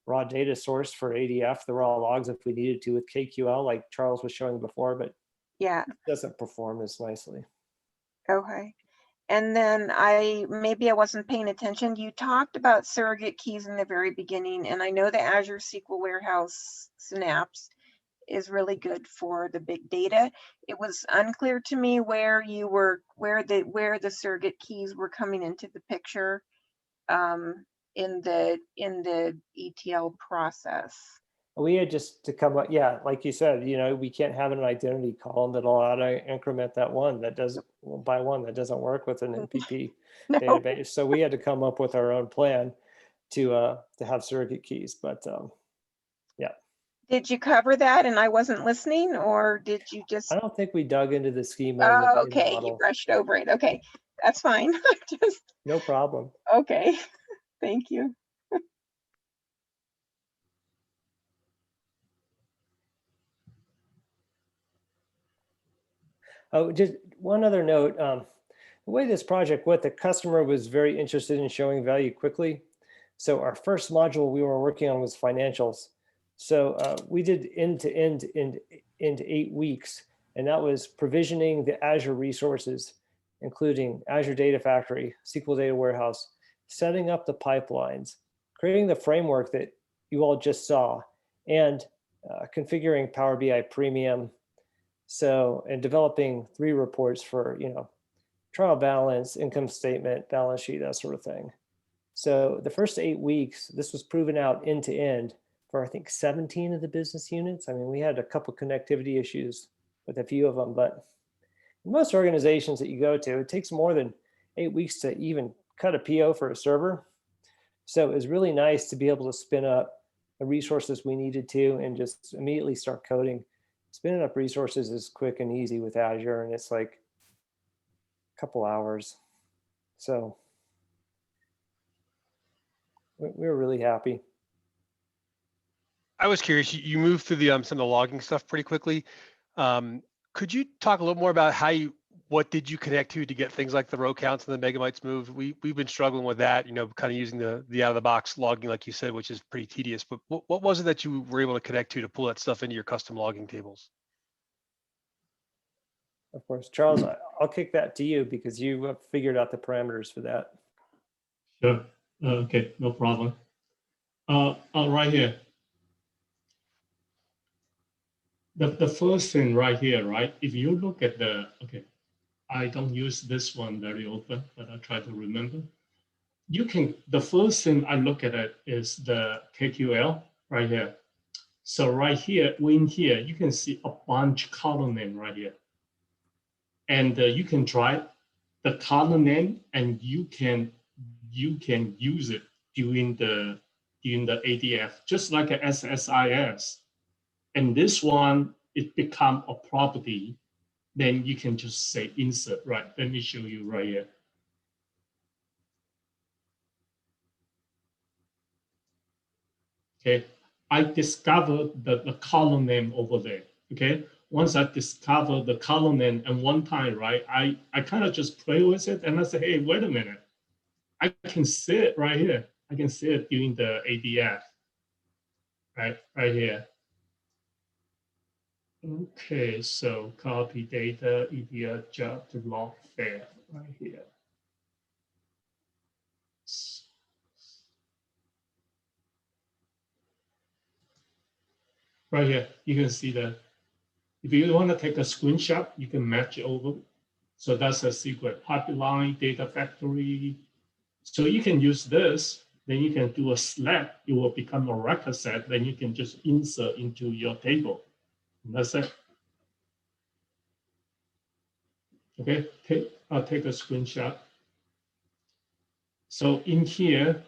raw data source for ADF, the raw logs, if we needed to with KQL, like Charles was showing before, but yeah, it doesn't perform as nicely. Okay. And then maybe I wasn't paying attention. You talked about surrogate keys in the very beginning, and I know the Azure SQL Warehouse Synapse is really good for the big data. It was unclear to me where the surrogate keys were coming into the picture in the ETL process. We had just to come up, yeah, like you said, we can't have an identity column that'll auto increment that one that doesn't by one that doesn't work with an NPP No. database. So we had to come up with our own plan to have surrogate keys. But yeah. Did you cover that and I wasn't listening, or did you just? I don't think we dug into the schema. Oh, and the data okay, model. you brushed over it. Okay, that's fine. Just No problem. okay. Thank you. Oh, just one other note. The way this project went, the customer was very interested in showing value quickly. So our first module we were working on was financials. So we did end to end in 8 weeks, and that was provisioning the Azure resources, including Azure Data Factory, SQL Data Warehouse, setting up the pipelines, creating the framework that you all just saw, and configuring Power BI Premium. So, and developing 3 reports for, trial balance, income statement, balance sheet, that sort of thing. So the first 8 weeks, this was proven out end to end for, I think, 17 of the business units. I mean, we had a couple connectivity issues with a few of them, but in most organizations that you go to, it takes more than 8 weeks to even cut a PO for a server. So it was really nice to be able to spin up the resources we needed to and just immediately start coding. Spinning up resources is quick and easy with Azure, and it's like a couple hours. So we were really happy. I was curious, you moved through the some of the logging stuff pretty quickly. Could you talk a little more about what did you connect to get things like the row counts and the megabytes moved? We've been struggling with that, kind of using the out of the box logging, like you said, which is pretty tedious. But what was it that you were able to connect to pull that stuff into your custom logging tables? Of course, Charles, I'll kick that to you because you have figured out the parameters for that. Sure. Okay, no problem. Right here. The first thing right here, right? If you look at okay, I don't use this one very often, but I try to remember. The first thing I look at it is the KQL right here. So right here, in here, you can see a bunch column name right here. And you can try the column name and you can use it during the ADF, just like a SSIS. And this one, it become a property. Then you can just say insert, right? Let me show you right here. Okay, I discovered the column name over there. Okay, once I discovered the column name, and one time, right, I kind of just play with it and I say, hey, wait a minute, I can see it right here. I can see it during the ADF, right here. Okay, so copy data, ETL job to log file right here. Right here, you can see that. If you want to take a screenshot, you can match it over. So that's a secret. Pipeline, Data Factory. So you can use this, then you can do a select, it will become a record set, then you can just insert into your table. And that's it. Okay, I'll take a screenshot. So in here,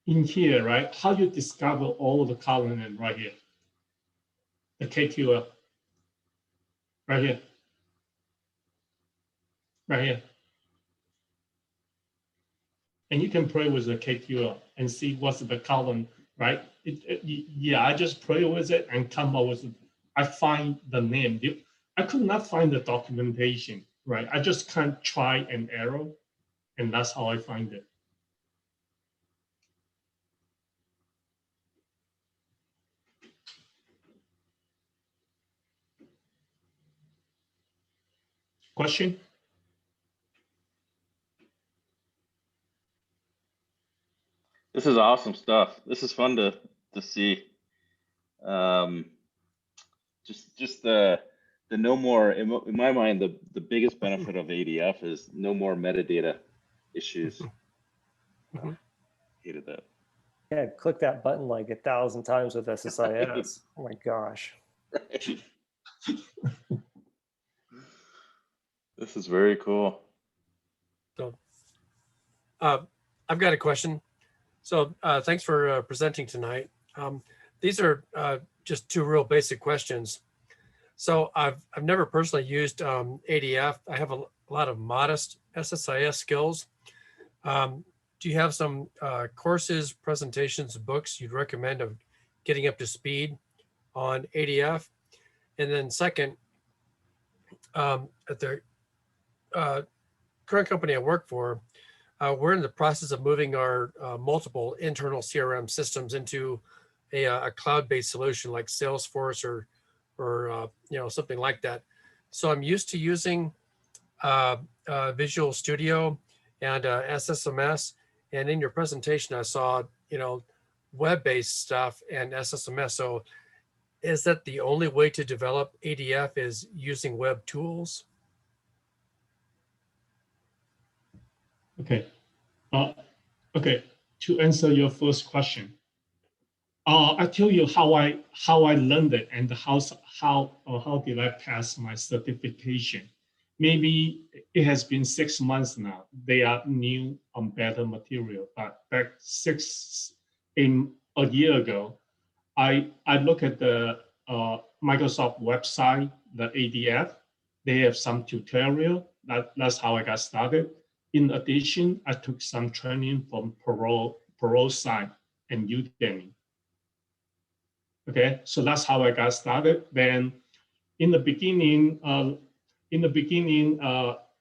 right, how you discover all of the column and right here, the KQL, right here, right here. And you can play with the KQL and see what's the column, right? Yeah, I just play with it and come up with, I find the name. I could not find the documentation, right? I just can't try and error, and that's how I find it. Question? This is awesome stuff. This is fun to see. Just the no more, in my mind, the biggest benefit of ADF is no more metadata issues. Hated that. Yeah, click that button like 1,000 times with SSIS. Oh my gosh. Right. This is very cool. So I've got a question. So thanks for presenting tonight. These are just two real basic questions. So I've never personally used ADF. I have a lot of modest SSIS skills. Do you have some courses, presentations, books you'd recommend of getting up to speed on ADF? And then second, at the current company I work for, we're in the process of moving our multiple internal CRM systems into a cloud-based solution like Salesforce or something like that. So I'm used to using Visual Studio and SSMS. And in your presentation, I saw web-based stuff and SSMS. So is that the only way to develop ADF is using web tools? Okay. Okay. To answer your first question, I tell you how I learned it and how did I pass my certification. Maybe it has been 6 months now. They are new and better material. But back a year ago, I look at the Microsoft website, the ADF. They have some tutorial. That's how I got started. In addition, I took some training from Parole site and Udemy. Okay, so that's how I got started. Then in the beginning,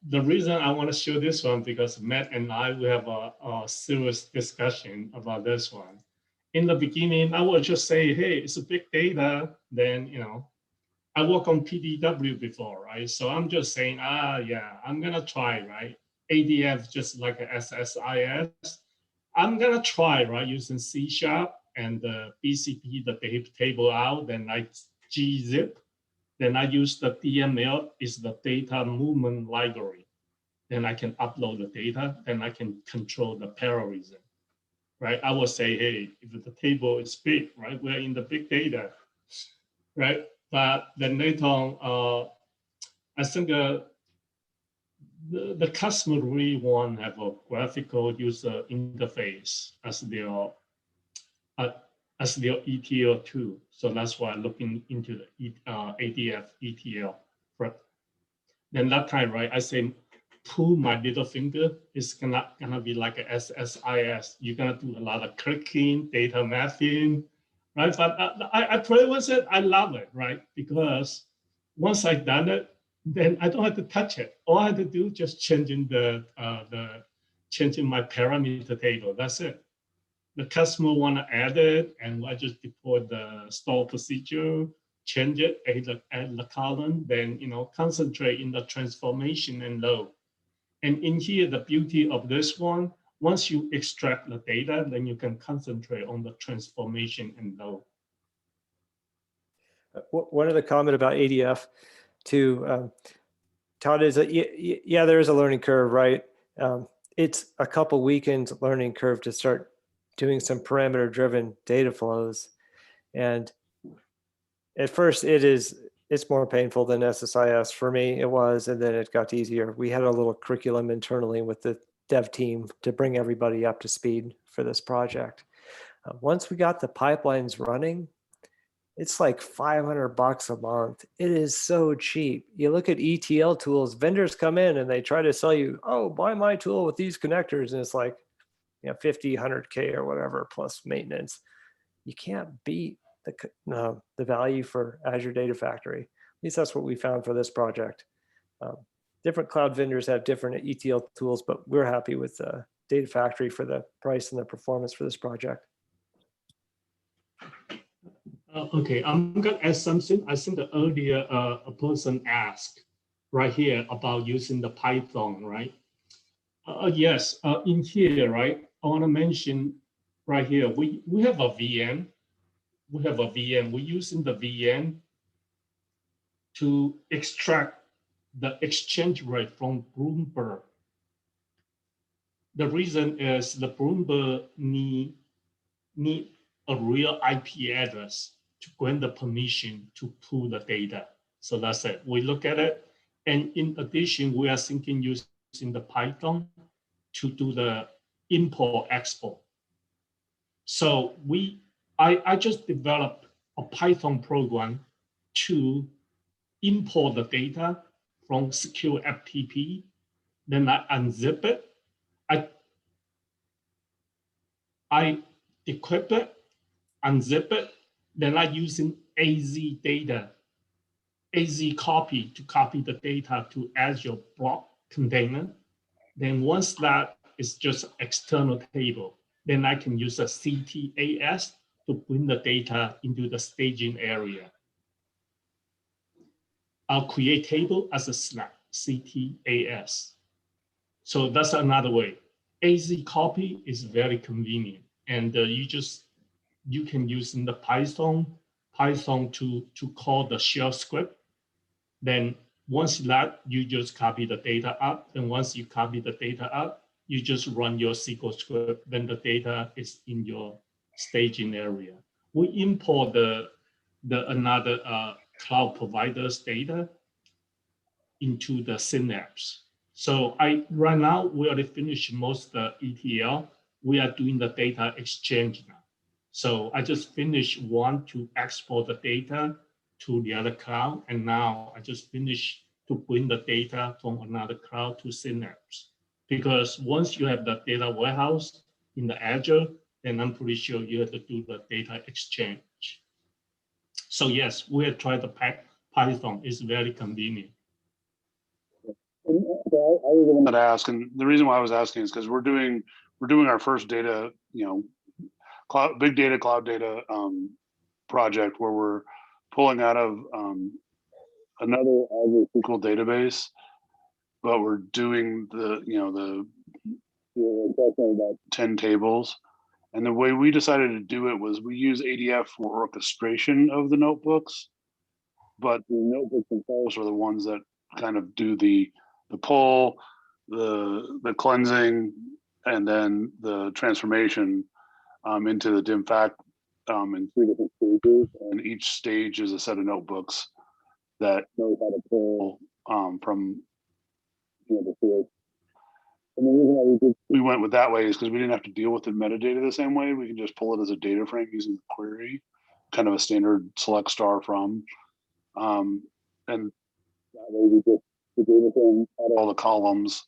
the reason I want to show this one because Matt and I we have a serious discussion about this one. In the beginning, I would just say, hey, it's a big data. Then I work on PDW before, right? So I'm just saying, yeah, I'm gonna try, right? ADF just like a SSIS. I'm gonna try, right, using C# and the BCP, the data table out, then I gzip. Then I use the DML, is the data movement library. Then I can upload the data, then I can control the parallelism, right? I will say, hey, if the table is big, right, we're in the big data, right? But then later on, I think the customer really want to have a graphical user interface as their ETL tool. So that's why I'm looking into the ADF ETL. Then that time, right, I say, pull my little finger, it's gonna be like a SSIS. You're gonna do a lot of clicking, data mapping, right? But I play with it, I love it, right? Because once I've done it, then I don't have to touch it. All I have to do is just changing changing my parameter table. That's it. The customer want to add it, and I just deploy the store procedure, change it, add the column, then concentrate in the transformation and load. And in here, the beauty of this one, once you extract the data, then you can concentrate on the transformation and load. One other comment about ADF too, Todd, is that yeah, there is a learning curve, right? It's a couple weekends learning curve to start doing some parameter driven data flows. And at first it's more painful than SSIS. For me, it was, and then it got easier. We had a little curriculum internally with the dev team to bring everybody up to speed for this project. Once we got the pipelines running, it's like $500 a month. It is so cheap. You look at ETL tools, vendors come in and they try to sell you, oh, buy my tool with these connectors. And it's like, 50, 100K or whatever, plus maintenance. You can't beat the value for Azure Data Factory. At least that's what we found for this project. Different cloud vendors have different ETL tools, but we're happy with Data Factory for the price and the performance for this project. Okay, I'm gonna add something. I think earlier a person asked right here about using the Python, right? Yes, in here, right? I want to mention right here, we have a VM. We have a VM. We're using the VM to extract the exchange rate from Bloomberg. The reason is the Bloomberg need a real IP address to grant the permission to pull the data. So that's it. We look at it. And in addition, we are thinking using the Python to do the import export. So I just developed a Python program to import the data from secure FTP. Then I unzip it. I decrypt it, unzip it. Then I using AZ data, AZ copy to copy the data to Azure block container. Then once that is just external table, then I can use a CTAS to bring the data into the staging area. I'll create table as a slab, CTAS. So that's another way. AZ copy is very convenient, and you can use in the Python to call the shell script. Then once that, you just copy the data up. And once you copy the data up, you just run your SQL script. Then the data is in your staging area. We import the another cloud provider's data into the Synapse. So right now we already finished most of the ETL. We are doing the data exchange now. So I just finished one to export the data to the other cloud. And now I just finished to bring the data from another cloud to Synapse. Because once you have the data warehouse in the Azure, then I'm pretty sure you have to do the data exchange. So yes, we have tried the Python. It's very convenient. I was the one that asked, and the reason why I was asking is because we're doing our first data, big data, cloud data project where we're pulling out of another Azure SQL database, but we're doing about 10 tables. And the way we decided to do it was we use ADF for orchestration of the notebooks, but the notebooks themselves are the ones that kind of do the pull, the cleansing, and then the transformation into the DimFact in 3 different stages. And each stage is a set of notebooks that knows how to pull from the field. And the reason why we went with that way is because we didn't have to deal with the metadata the same way. We can just pull it as a data frame using the query, kind of a standard select star from. And that way we just the data frame had all the columns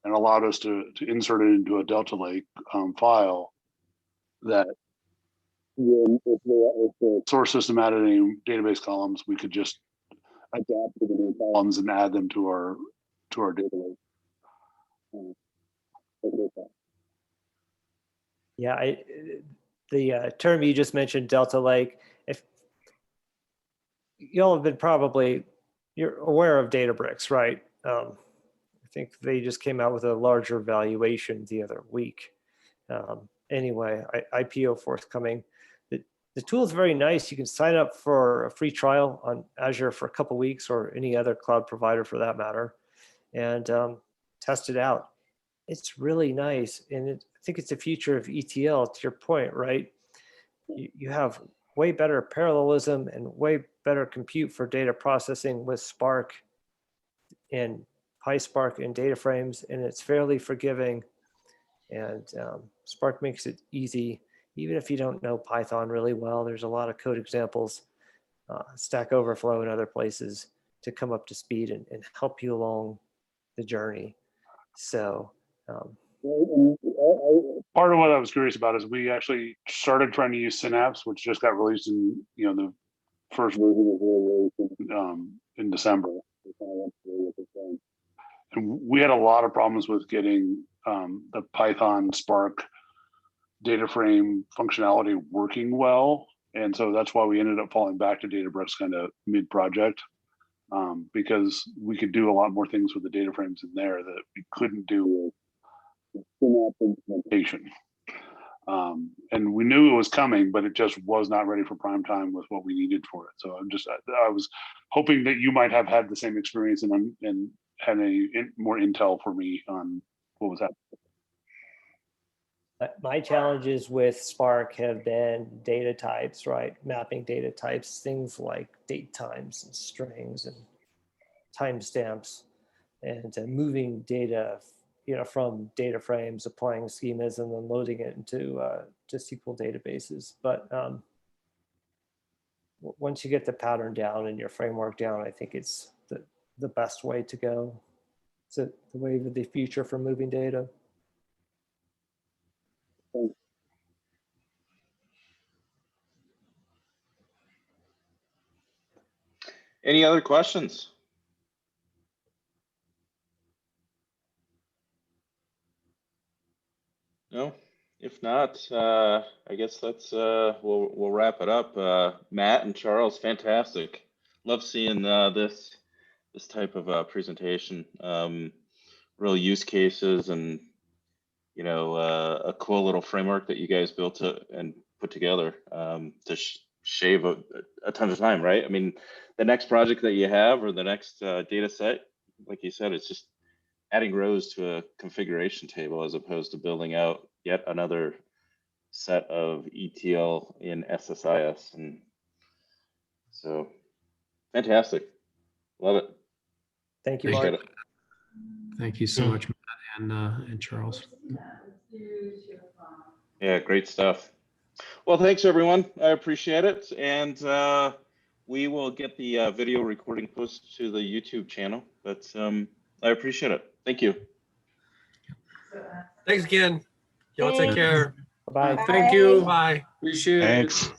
and allowed us to insert it into a Delta Lake file that if the source system added any database columns, we could just adapt to the new columns and add them to our data lake. Yeah, the term you just mentioned, Delta Lake, if y'all have been you're aware of Databricks, right? I think they just came out with a larger valuation the other week. Anyway, IPO forthcoming. The tool is very nice. You can sign up for a free trial on Azure for a couple weeks or any other cloud provider for that matter, and test it out. It's really nice. And I think it's the future of ETL, to your point, right? You have way better parallelism and way better compute for data processing with Spark and PySpark and data frames, and it's fairly forgiving. And Spark makes it easy. Even if you don't know Python really well, there's a lot of code examples, Stack Overflow and other places to come up to speed and help you along the journey. So part of what I was curious about is we actually started trying to use Synapse, which just got released in the first version was released in December. And we had a lot of problems with getting the Python Spark data frame functionality working well. And so that's why we ended up falling back to Databricks kind of mid-project, because we could do a lot more things with the data frames in there that we couldn't do with Synapse implementation. And we knew it was coming, but it just was not ready for prime time with what we needed for it. So I was hoping that you might have had the same experience and had more intel for me on what was happening. My challenges with Spark have been data types, right? Mapping data types, things like date times and strings and timestamps, and moving data, from data frames, applying schemas, and then loading it into to SQL databases. But once you get the pattern down and your framework down, I think it's the best way to go. It's the wave of the future for moving data. Any other questions? No? If not, I guess let's we'll wrap it up. Matt and Charles, fantastic. Love seeing this type of presentation. Real use cases and a cool little framework that you guys built and put together to shave a ton of time, right? I mean, the next project that you have or the next data set, like you said, it's just adding rows to a configuration table as opposed to building out yet another set of ETL in SSIS. And so fantastic. Love it. Thank you, Appreciate Mark. it. Thank you so much, Matt and Charles. Yeah, great stuff. Well, thanks everyone. I appreciate it. And we will get the video recording posted to the YouTube channel, but I appreciate it. Thank you. Thanks again. Y'all take care. Bye-bye. Bye. Thank you. Bye. Appreciate it. Thanks.